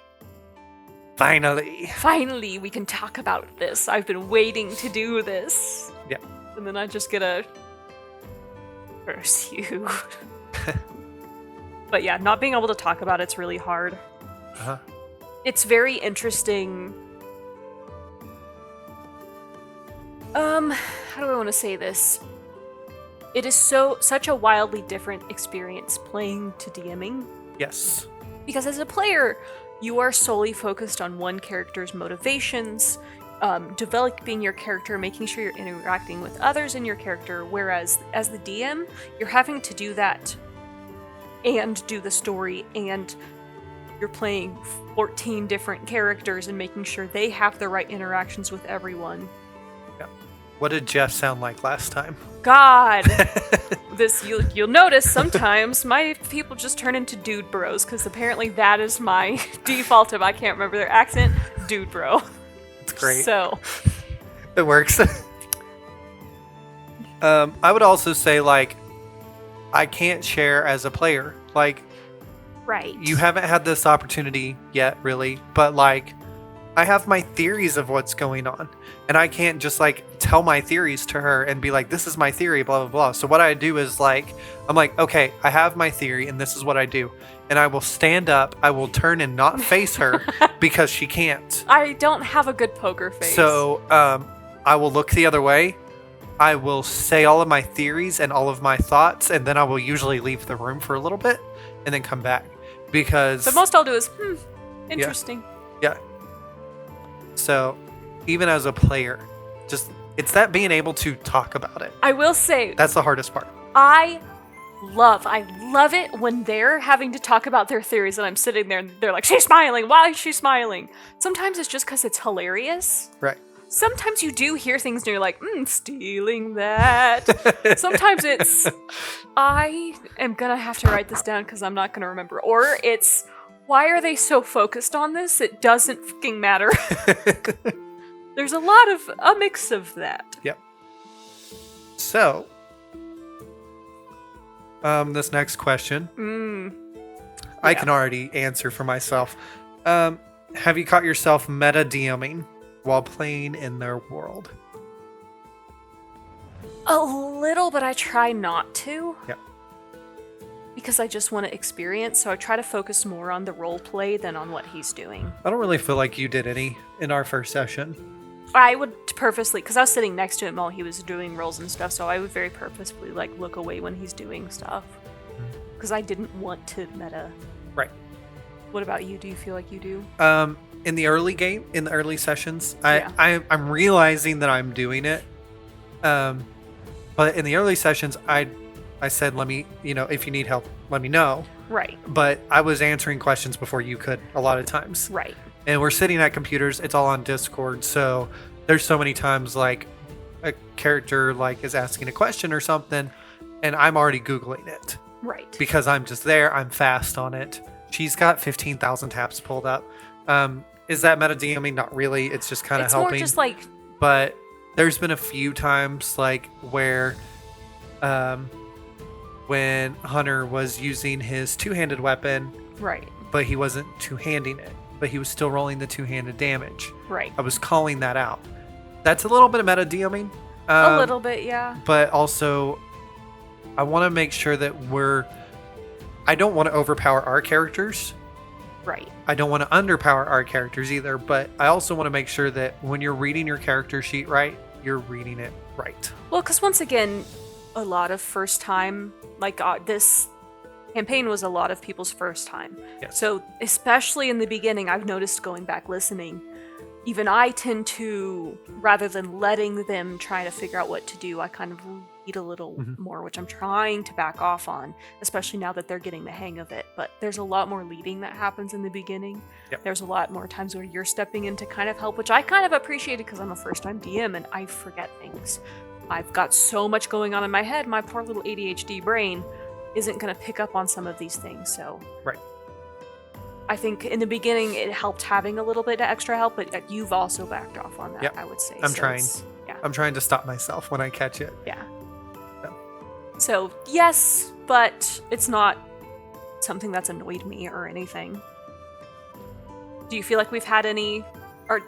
finally, we can talk about this. I've been waiting to do this. Yeah. And then I just get a curse you. But yeah, not being able to talk about it's really hard. Uh-huh. It's very interesting. How do I want to say this? it is such a wildly different experience playing to DMing. Yes. Because as a player, you are solely focused on one character's motivations, developing your character, making sure you're interacting with others in your character, whereas as the DM, you're having to do that and do the story, and you're playing 14 different characters and making sure they have the right interactions with everyone. Yeah. What did Jeff sound like last time? God! You'll notice sometimes my people just turn into dude bros, because apparently that is my default if I can't remember their accent, dude bro. It's great. So it works. I would also say, like, I can't share as a player. Like, right. You haven't had this opportunity yet, really, but like, I have my theories of what's going on, and I can't just like tell my theories to her and be like, this is my theory, blah, blah, blah. So what I do is like, I'm like, okay, I have my theory and this is what I do. And I will stand up, I will turn and not face her because she can't. I don't have a good poker face. So I will look the other way. I will say all of my theories and all of my thoughts, and then I will usually leave the room for a little bit and then come back. Because the most I'll do is, interesting. Yeah. So, even as a player, just it's that being able to talk about it. I will say that's the hardest part. I love it when they're having to talk about their theories and I'm sitting there and they're like, she's smiling. Why is she smiling? Sometimes it's just because it's hilarious. Right. Sometimes you do hear things and you're like, stealing that. Sometimes it's, I am gonna have to write this down because I'm not gonna remember. Or it's, why are they so focused on this? It doesn't fucking matter. There's a mix of that. Yep. So, this next question, I can already answer for myself. Have you caught yourself meta DMing while playing in their world? A little, but I try not to. Yeah. Because I just want to experience, so I try to focus more on the role play than on what he's doing. I don't really feel like you did any in our first session. I would purposely, because I was sitting next to him while he was doing rolls and stuff, so I would very purposefully like look away when he's doing stuff. Because I didn't want to meta. Right. What about you? Do you feel like you do? In the early sessions, Yeah. I'm realizing that I'm doing it. But in the early sessions, I said, let me, if you need help, let me know. Right. But I was answering questions before you could a lot of times. Right. And we're sitting at computers. It's all on Discord. So there's so many times like a character like is asking a question or something and I'm already Googling it. Right. Because I'm just there. I'm fast on it. She's got 15,000 tabs pulled up. Is that meta DMing? Not really. It's just kind of helping. It's more just like... But there's been a few times like where when Hunter was using his two-handed weapon, right, but he wasn't two-handing it, but he was still rolling the two-handed damage. Right. I was calling that out. That's a little bit of meta DMing. A little bit, yeah. But also, I want to make sure that I don't want to overpower our characters. Right. I don't want to underpower our characters either, but I also want to make sure that when you're reading your character sheet right, you're reading it right. Well, because once again, a lot of first time, like this campaign was a lot of people's first time. Yes. So especially in the beginning, I've noticed going back listening, even I tend to, rather than letting them try to figure out what to do, I kind of read a little more, which I'm trying to back off on, especially now that they're getting the hang of it. But there's a lot more leading that happens in the beginning. Yep. There's a lot more times where you're stepping in to kind of help, which I kind of appreciated because I'm a first-time DM and I forget things. I've got so much going on in my head, my poor little ADHD brain isn't going to pick up on some of these things, so... Right. I think in the beginning it helped having a little bit of extra help, but you've also backed off on that, Yep. I would say. I'm trying. Yeah. I'm trying to stop myself when I catch it. Yeah. So. So, yes, but it's not something that's annoyed me or anything. Do you feel like we've had any... Or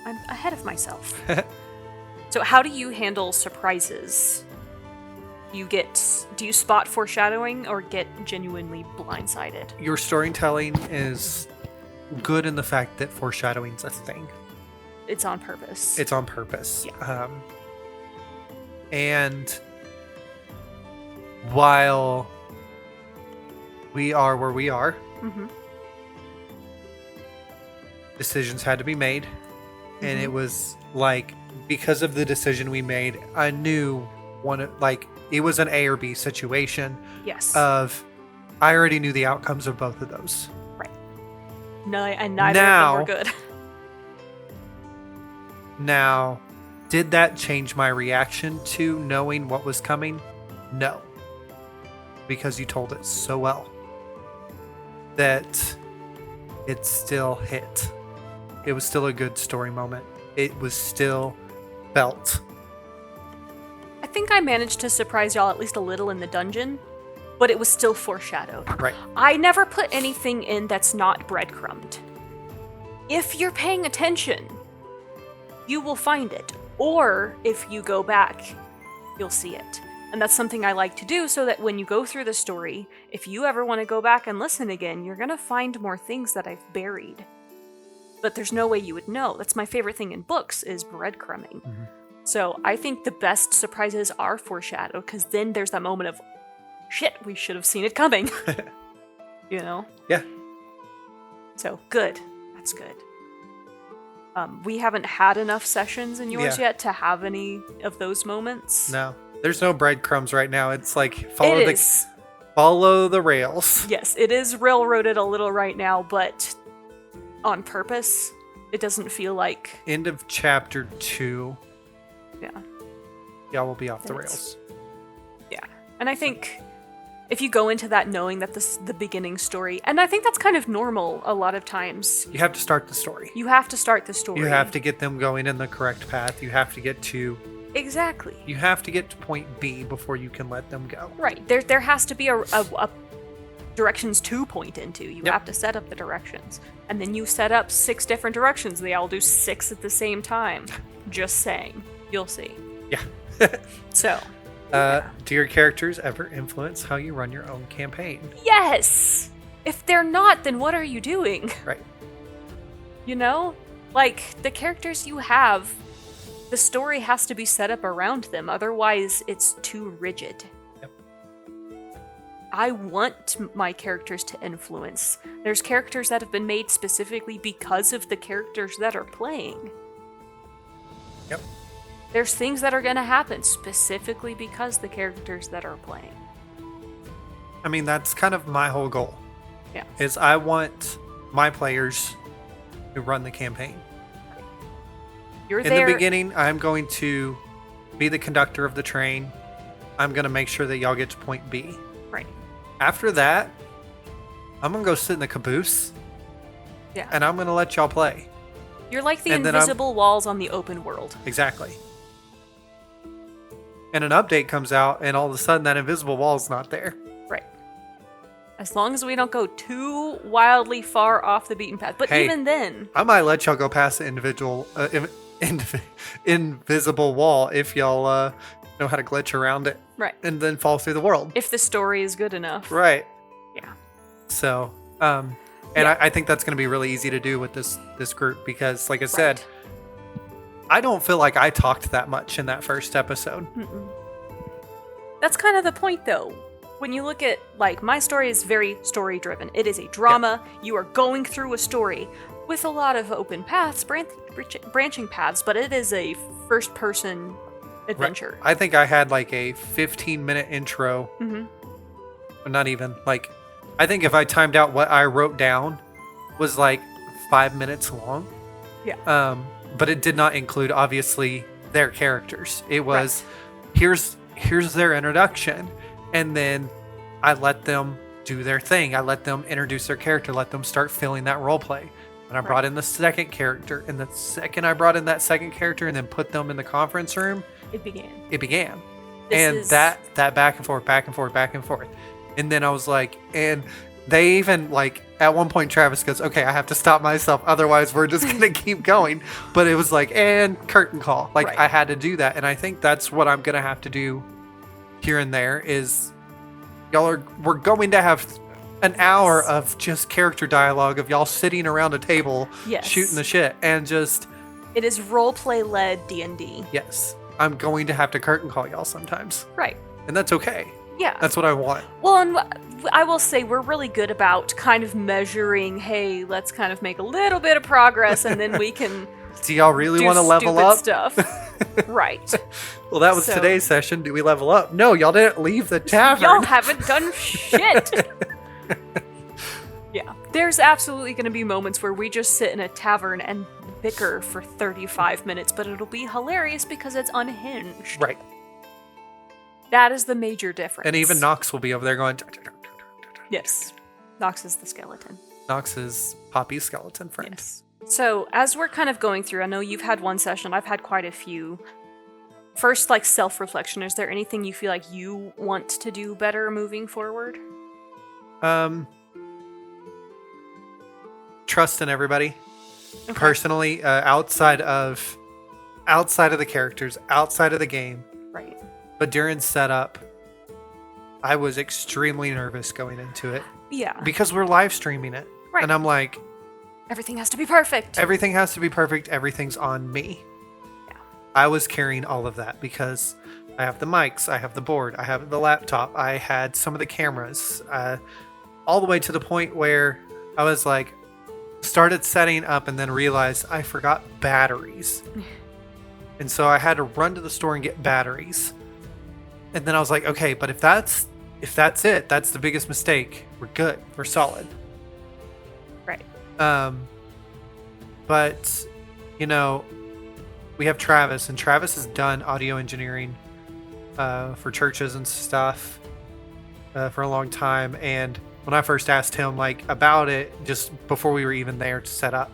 I'm ahead of myself. So how do you handle surprises? Do you spot foreshadowing or get genuinely blindsided? Your storytelling is good in the fact that foreshadowing's a thing. It's on purpose. It's on purpose. Yeah. And while we are where we are, Mm-hmm. decisions had to be made. And Mhm. it was like, because of the decision we made, I knew it was an A or B situation Yes. of, I already knew the outcomes of both of those. Right. No, and neither of them Now- were good. Now, did that change my reaction to knowing what was coming? No. Because you told it so well that it still hit. It was still a good story moment. It was still felt. I think I managed to surprise y'all at least a little in the dungeon, but it was still foreshadowed. Right. I never put anything in that's not breadcrumbed. If you're paying attention, you will find it. Or if you go back, you'll see it. And that's something I like to do so that when you go through the story, if you ever want to go back and listen again, you're going to find more things that I've buried. But there's no way you would know. That's my favorite thing in books is breadcrumbing. Mhm. So I think the best surprises are foreshadowed because then there's that moment of, shit, we should have seen it coming. You know? Yeah. So good. That's good. We haven't had enough sessions in yours Yeah. yet to have any of those moments. No. There's no breadcrumbs right now. It's like It follow the rails. Yes, it is railroaded a little right now, but on purpose. It doesn't feel like. End of chapter 2. Yeah. Y'all will be off the It's- rails. Yeah. And I think if you go into that knowing that this is the beginning story, and I think that's kind of normal a lot of times. You have to start the story. You have to start the story. You have to get them going in the correct path. You have to get to Exactly. point B before you can let them go. Right. There has to be a directions to point into. You Yep. have to set up the directions. And then you set up 6 different directions. They all do 6 at the same time. Just saying. You'll see. Yeah. So, Do your characters ever influence how you run your own campaign? yes! If they're not, then what are you doing? Right. You know? Like, the characters you have, the story has to be set up around them. Otherwise, it's too rigid. Yep. I want my characters to influence. There's characters that have been made specifically because of the characters that are playing. Yep. There's things that are going to happen specifically because the characters that are playing. I mean, that's kind of my whole goal. Yeah. Is I want my players to run the campaign. You're In there. the beginning, I'm going to be the conductor of the train. I'm going to make sure that y'all get to point B. Right. After that, I'm going to go sit in the caboose Yeah. and I'm going to let y'all play. You're like the and then invisible walls on the open world. Exactly. And an update comes out and all of a sudden that invisible wall is not there. Right. As long as we don't go too wildly far off the beaten path. But Hey. even then, I might let y'all go past the invisible wall if y'all know how to glitch around it right. and then fall through the world. If the story is good enough. Right. Yeah. So, and Yeah. I think that's going to be really easy to do with this group because, like I said, Right. I don't feel like I talked that much in that first episode. Mm-mm. That's kind of the point, though. When you look at, like, my story is very story driven. It is a drama. You are going through a story with a lot of open paths, branching paths, but it is a first person adventure. I think I had like a 15-minute intro. Mm-hmm. Not even. Like, I think if I timed out what I wrote down was like 5 minutes long. Yeah. But it did not include, obviously, their characters. It was, here's their introduction. And then I let them do their thing. I let them introduce their character, let them start filling that role play. And I brought in the second character. And the second I brought in that second character and then put them in the conference room, It began. it began. This And is- that back and forth, back and forth, back and forth. And then I was like, and they even, like, at one point Travis goes, okay, I have to stop myself, otherwise we're just gonna keep going. But it was like, and curtain call. Like, Right. I had to do that. And I think that's what I'm gonna have to do here and there is we're going to have an hour of just character dialogue of y'all sitting around a table Yes. shooting the shit and just, It is roleplay led D&D. yes, I'm going to have to curtain call y'all sometimes. Right. And that's okay. Yeah. That's what I want. Well, and I will say we're really good about kind of measuring, hey, let's kind of make a little bit of progress and then we can Do y'all really do want to level stupid up? stuff. Right. Well, that was So- today's session. Do we level up? No, y'all didn't leave the tavern. Y'all haven't done shit. Yeah. There's absolutely going to be moments where we just sit in a tavern and bicker for 35 minutes, but it'll be hilarious because it's unhinged. Right. That is the major difference. And even Nox will be over there going. Yes. Nox is the skeleton. Nox is Poppy's skeleton friend. Yes. So, as we're kind of going through, I know you've had one session, I've had quite a few. First, like self-reflection, is there anything you feel like you want to do better moving forward? Trust in everybody. Okay. Personally, outside of the characters, outside of the game. Right. But during setup, I was extremely nervous going into it Yeah. because we're live streaming it. Right. And I'm like, Everything has to be perfect. everything has to be perfect. Everything's on me. Yeah. I was carrying all of that because I have the mics, I have the board, I have the laptop, I had some of the cameras, all the way to the point where I was like, started setting up and then realized I forgot batteries. And so I had to run to the store and get batteries. And then I was like, okay, but if that's it, that's the biggest mistake. We're good. We're solid. Right. But we have Travis, and Travis has done audio engineering for churches and stuff for a long time. And when I first asked him like about it, just before we were even there to set up,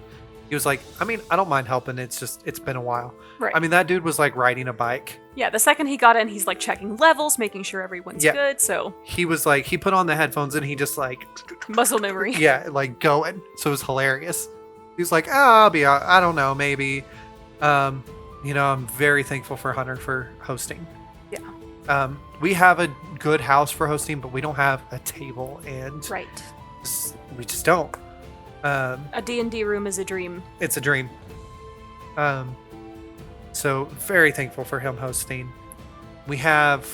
he was like, I mean, I don't mind helping. It's been a while. Right. I mean, that dude was like riding a bike. Yeah, the second he got in, he's like checking levels, making sure everyone's Yeah. good, so He was like, he put on the headphones and he just like, muscle memory. yeah, like going. So it was hilarious. He was like, I'll be, I don't know, maybe. I'm very thankful for Hunter for hosting. Yeah. We have a good house for hosting, but we don't have a table, and Right. we just don't. A D&D room is a dream. It's a dream. So very thankful for him hosting. We have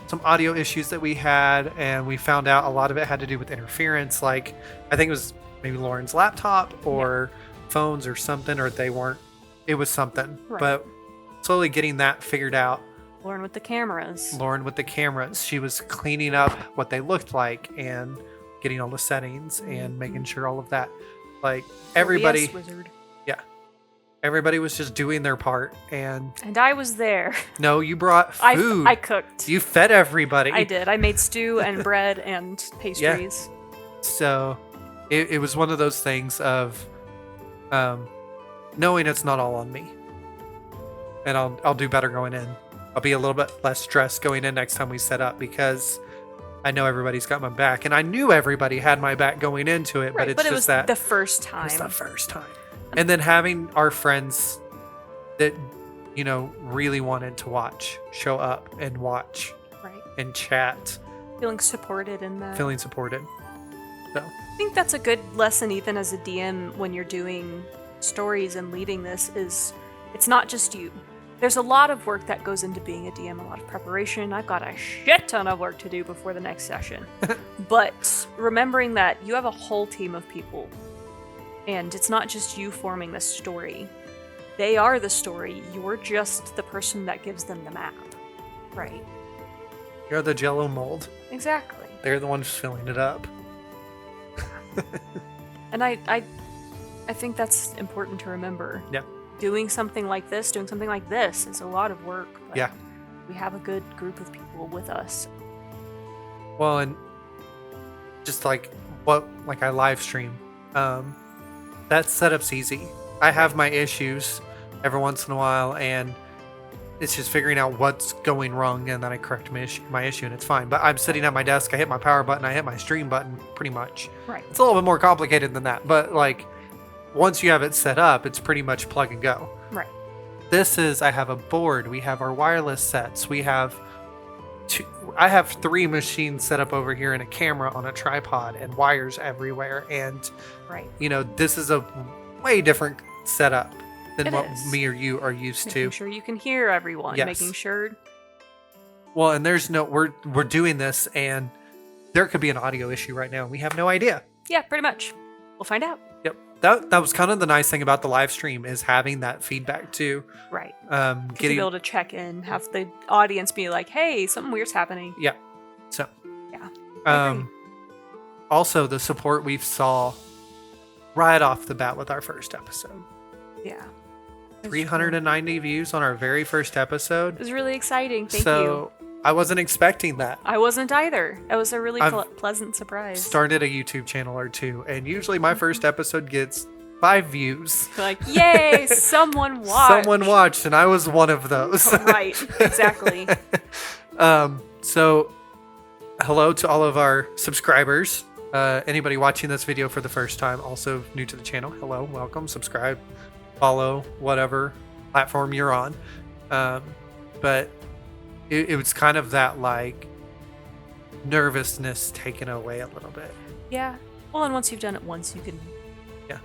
some audio issues that we had, and we found out a lot of it had to do with interference. Like, I think it was maybe Lauren's laptop or phones or something, or they weren't. It was something. Right. But slowly getting that figured out. Lauren with the cameras. Lauren with the cameras, she was cleaning up what they looked like and getting all the settings and making sure all of that. Like, everybody, OBS wizard. everybody was just doing their part. And And I was there. no, you brought food. I cooked. You fed everybody. I did. I made stew and bread and pastries. So it was one of those things of knowing it's not all on me. And I'll do better going in. I'll be a little bit less stressed going in next time we set up, because I know everybody's got my back. And I knew everybody had my back going into it, Right, but it's but it just was that the first time. it's the first time. And then having our friends that, really wanted to watch, show up and watch Right. and chat, Feeling supported in that. feeling supported. So, I think that's a good lesson even as a DM when you're doing stories and leading this is it's not just you. There's a lot of work that goes into being a DM, a lot of preparation. I've got a shit ton of work to do before the next session. But remembering that you have a whole team of people and it's not just you forming the story. They are the story. You're just the person that gives them the map. Right. you're the Jello mold. Exactly. They're the ones filling it up. And I think that's important to remember. Yeah. Doing something like this is a lot of work. But Yeah. We have a good group of people with us. Well, and just like I live stream, that setup's easy. I have my issues every once in a while, and it's just figuring out what's going wrong, and then I correct my issue, and it's fine. But I'm sitting at my desk, I hit my power button, I hit my stream button, pretty much. Right. It's a little bit more complicated than that, but like, once you have it set up, it's pretty much plug and go. Right. I have a board, we have our wireless sets, I have 3 machines set up over here and a camera on a tripod and wires everywhere. And, Right. this is a way different setup than It what is. me or you are used Making to. sure you can hear everyone. Yes. Making sure Well, and there's no we're doing this, and there could be an audio issue right now. We have no idea. Yeah, pretty much. We'll find out. Yep. That was kind of the nice thing about the live stream is having that feedback too. Right. Getting To be able to check in, have the audience be like, "Hey, something weird's happening." Yeah. So. Yeah. I agree. Also, the support we saw right off the bat with our first episode. Yeah. 390 views on our very first episode. It was really exciting. Thank you. So I wasn't expecting that. I wasn't either. It was a really pleasant surprise. Started a YouTube channel or two, and usually my first episode gets 5 views. Like, yay, someone watched. Someone watched, and I was one of those. Right, exactly. So, hello to all of our subscribers. Anybody watching this video for the first time, also new to the channel, hello, welcome, subscribe, follow, whatever platform you're on. But it was kind of that like nervousness taken away a little bit. Yeah. Well, and once you've done it once, you can. Yeah.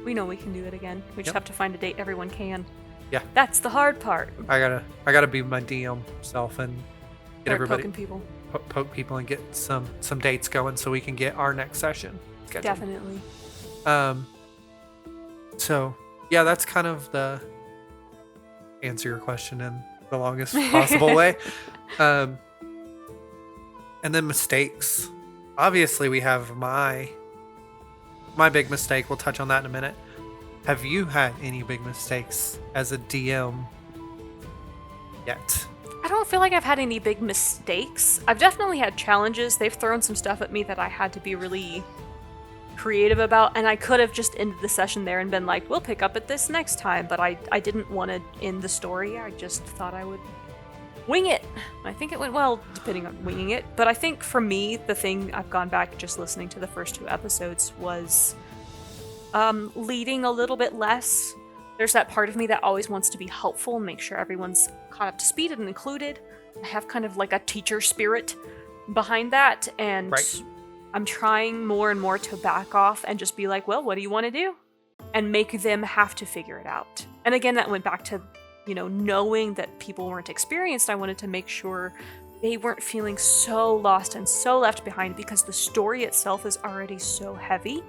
We know we can do it again. We just Yep. have to find a date everyone can. Yeah. That's the hard part. I gotta be my DM self and get Start everybody poking people. poke people and get some dates going so we can get our next session scheduled. Definitely. So yeah, that's kind of the answer your question in the longest possible way. And then mistakes. Obviously, we have my big mistake. We'll touch on that in a minute. Have you had any big mistakes as a DM yet? I don't feel like I've had any big mistakes. I've definitely had challenges. They've thrown some stuff at me that I had to be really creative about, and I could have just ended the session there and been like, we'll pick up at this next time, but I didn't want to end the story. I just thought I would wing it. I think it went well, depending on winging it, but I think for me, the thing I've gone back just listening to the first 2 episodes was leading a little bit less. There's that part of me that always wants to be helpful and make sure everyone's caught up to speed and included. I have kind of like a teacher spirit behind that, and Right. I'm trying more and more to back off and just be like, well, what do you want to do? And make them have to figure it out. And again, that went back to, knowing that people weren't experienced. I wanted to make sure they weren't feeling so lost and so left behind, because the story itself is already so heavy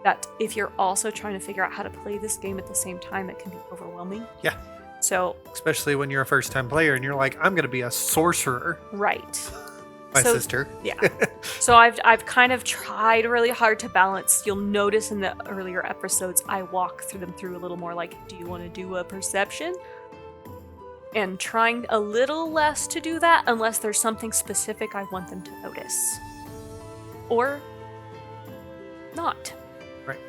that if you're also trying to figure out how to play this game at the same time, it can be overwhelming. Yeah. So, Especially when you're a first-time player and you're like, I'm going to be a sorcerer. right. My So- sister. Yeah. So I've kind of tried really hard to balance. You'll notice in the earlier episodes, I walk through them through a little more like, do you want to do a perception? And trying a little less to do that unless there's something specific I want them to notice. Or not. Right.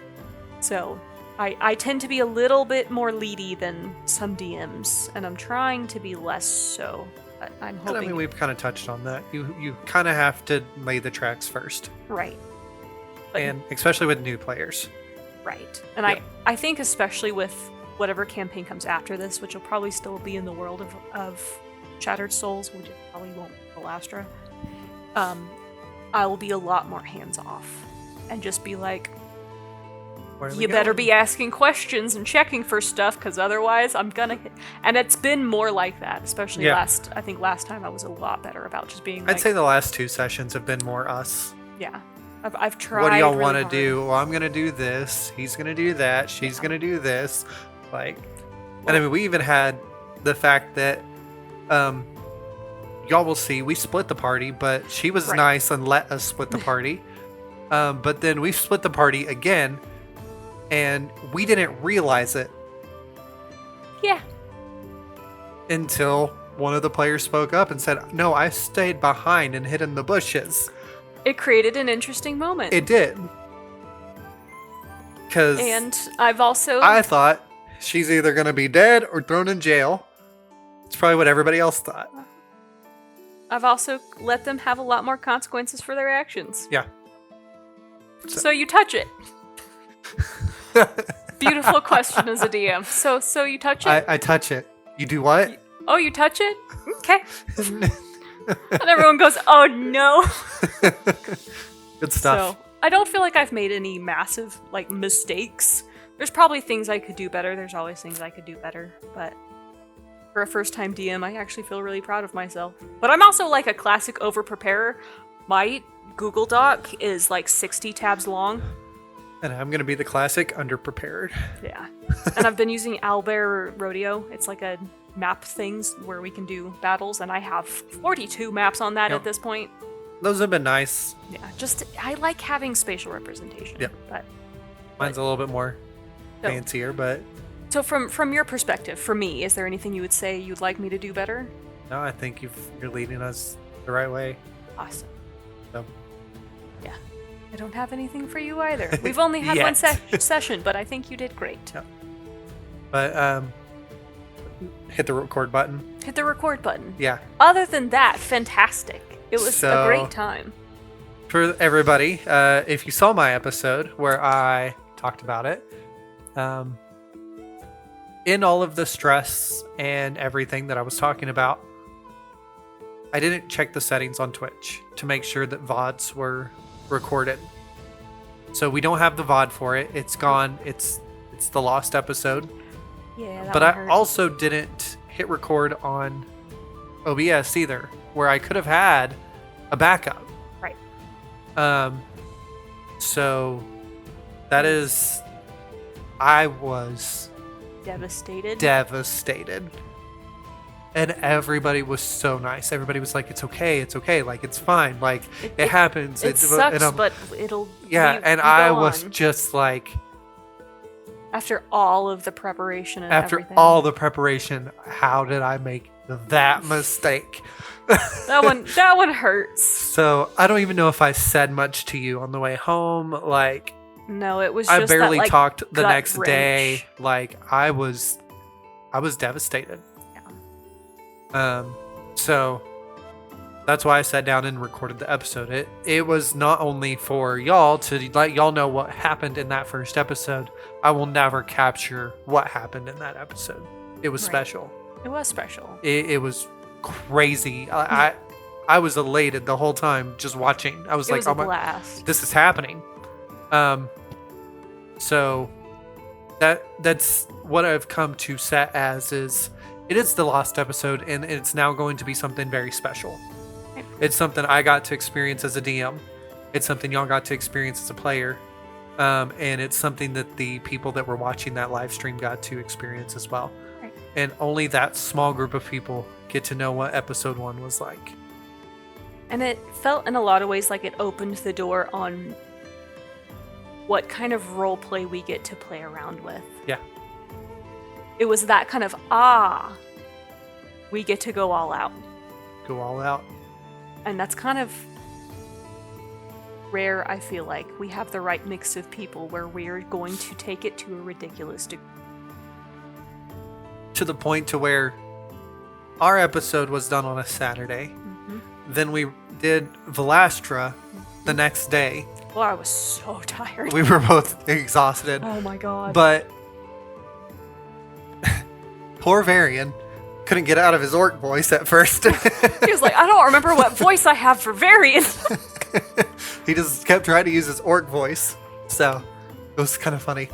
So I tend to be a little bit more leady than some DMs, and I'm trying to be less so. But I'm And hoping. I mean, we've kind of touched on that. You kind of have to lay the tracks first. Right. But- And especially with new players. Right. And Yep. I think especially with whatever campaign comes after this, which will probably still be in the world of Shattered Souls, which it probably won't be Alastra, I will be a lot more hands-off. And just be like, Where are we you better going? be asking questions and checking for stuff, because otherwise I'm gonna hit. And it's been more like that, especially Yeah. I think last time I was a lot better about just being I'd like, say the last 2 sessions have been more us. yeah. I've tried. What do y'all really want to hard. do? Well, I'm going to do this. He's going to do that. She's going to do this. Like, and I mean, we even had the fact that, y'all will see, we split the party, but she was Right. nice and let us split the party. But then we split the party again, and we didn't realize it Yeah. until one of the players spoke up and said, no, I stayed behind and hid in the bushes. It created an interesting moment. It did. Because And I've also I thought she's either going to be dead or thrown in jail. It's probably what everybody else thought. I've also let them have a lot more consequences for their actions. Yeah. So you touch it. Beautiful question as a DM. So you touch it? I touch it. You do what? Oh, you touch it? Okay. And everyone goes, oh no. Good stuff. So I don't feel like I've made any massive mistakes. There's probably things I could do better. There's always things I could do better, but For a first-time DM, I actually feel really proud of myself. But I'm also like a classic over-preparer. My Google Doc is like 60 tabs long. And I'm going to be the classic underprepared. Yeah. And I've been using Owlbear Rodeo. It's like a map things where we can do battles, and I have 42 maps on that at this point. Those have been nice. Yeah, just I like having spatial representation. Yep. But Mine's a little bit more fancier, but... So from your perspective, for me, is there anything you would say you'd like me to do better? No, I think you're leading us the right way. Awesome. So. Yeah. I don't have anything for you either. We've only had one session, but I think you did great. Yep. But, hit the record button. Hit the record button. Yeah. Other than that, fantastic. It was a great time. For everybody, if you saw my episode where I talked about it, in all of the stress and everything that I was talking about, I didn't check the settings on Twitch to make sure that VODs were recorded. So we don't have the VOD for it. It's gone. It's the lost episode. Yeah, that but one I hurt. also didn't hit record on OBS either, where I could have had a backup. Right. So that is, I was devastated. And everybody was so nice. Everybody was like, it's okay, like, it's fine, like, it happens. It sucks, but it'll... Yeah, and I was just like... After all of the preparation and everything. After all the preparation, how did I make that mistake? That one hurts. So, I don't even know if I said much to you on the way home, like... No, it was just I barely that, like, talked the gut next wrench. day. Like, I was devastated. So that's why I sat down and recorded the episode. It was not only for y'all to let y'all know what happened in that first episode. I will never capture what happened in that episode. It was special. It was special. It was crazy. I was elated the whole time just watching. I was It like, was a oh my, blast. this is happening. So that's what I've come to set as is. It is the lost episode, and it's now going to be something very special. It's something I got to experience as a DM. It's something y'all got to experience as a player. And it's something that the people that were watching that live stream got to experience as well. Right. And only that small group of people get to know what episode 1 was like. And it felt in a lot of ways like it opened the door on what kind of role play we get to play around with. Yeah. It was that kind of, we get to go all out. Go all out. And that's kind of rare, I feel like. We have the right mix of people where we're going to take it to a ridiculous degree. To the point to where our episode was done on a Saturday. Mm-hmm. Then we did Velastra the next day. Well, I was so tired. We were both exhausted. Oh my god. But poor Varian couldn't get out of his orc voice at first. He was like, I don't remember what voice I have for Varian. He just kept trying to use his orc voice. So it was kind of funny.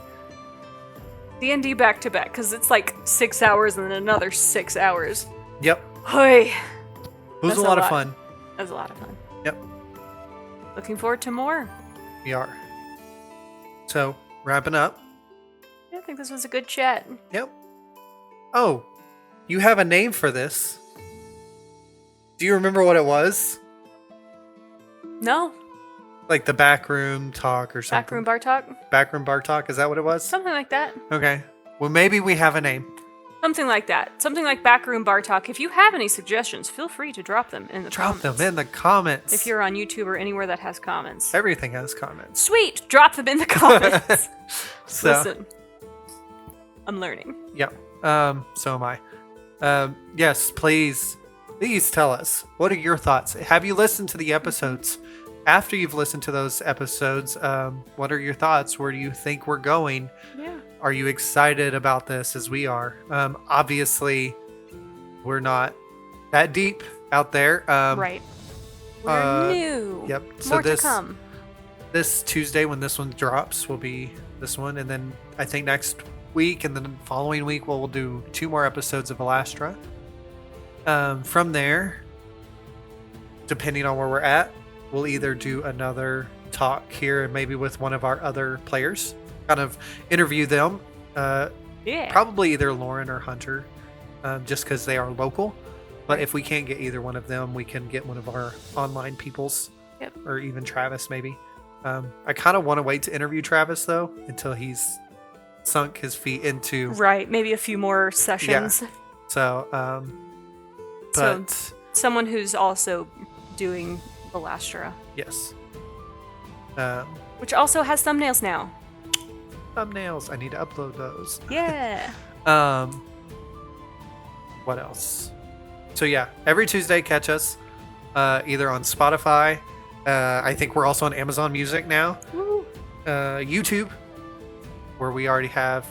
D&D back to back, because it's like 6 hours and then another 6 hours. Yep. Hoy. It was a lot of fun. It was a lot of fun. Yep. Looking forward to more. We are. So, wrapping up. Yeah, I think this was a good chat. Yep. Oh, you have a name for this. Do you remember what it was? No. Like the backroom talk or something? Backroom bar talk? Backroom bar talk, is that what it was? Something like that. Okay. Well, maybe we have a name. Something like that. Something like backroom bar talk. If you have any suggestions, feel free to drop them in the comments. Drop them in the comments. If you're on YouTube or anywhere that has comments. Everything has comments. Sweet! Drop them in the comments. So, Listen. I'm learning. Yep. So am I. Yes, please tell us. What are your thoughts? Have you listened to the episodes? After you've listened to those episodes, what are your thoughts? Where do you think we're going? Yeah. Are you excited about this as we are? Obviously, we're not that deep out there. Right. We're new. Yep. More to come. This Tuesday when this one drops will be this one. And then I think next week, and then the following week we'll do 2 more episodes of Elastra. From there, depending on where we're at, we'll either do another talk here, maybe with one of our other players, kind of interview them. Yeah. Probably either Lauren or Hunter, just because they are local. But if we can't get either one of them, we can get one of our online peoples, or even Travis maybe. I kind of want to wait to interview Travis though until he's sunk his feet into maybe a few more sessions. Yeah. So, but so someone who's also doing Elastra. Yes. Which also has thumbnails now. Thumbnails. I need to upload those. Yeah. What else? So yeah, every Tuesday catch us either on Spotify. I think we're also on Amazon Music now. Woo. YouTube, where we already have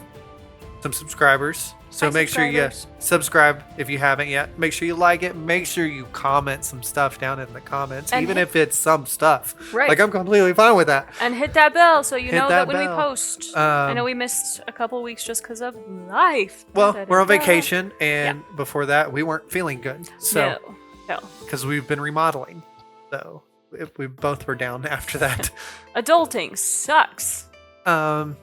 some subscribers. So make sure you subscribe if you haven't yet. Make sure you like it. Make sure you comment some stuff down in the comments, and even if it's some stuff. Right. Like, I'm completely fine with that. And hit that bell so you know that when we bell. Post. I know we missed a couple weeks just because of life. Well, we're on vacation, and before that, we weren't feeling good. So, no. Because we've been remodeling. So, we both were down after that. Adulting sucks. So,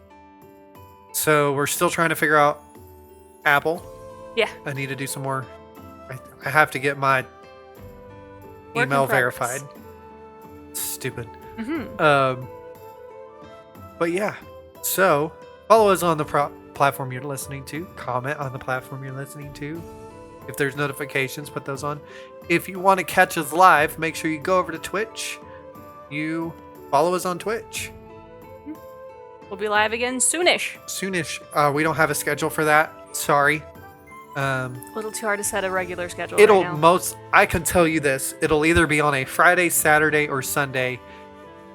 we're still trying to figure out Apple. Yeah. I need to do some more. I have to get my email verified. Stupid. Mm-hmm. But yeah. So follow us on the platform you're listening to. Comment on the platform you're listening to. If there's notifications, put those on. If you want to catch us live, make sure you go over to Twitch. You follow us on Twitch. We'll be live again soonish. We don't have a schedule for that. Sorry. A little too hard to set a regular schedule. I can tell you this. It'll either be on a Friday, Saturday, or Sunday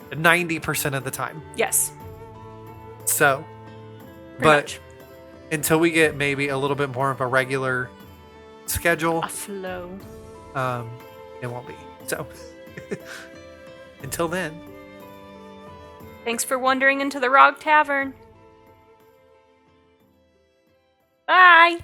90% of the time. Yes. So, Pretty much. Until we get maybe a little bit more of a regular schedule, a flow, it won't be. So, until then. Thanks for wandering into the Rog Tavern. Bye.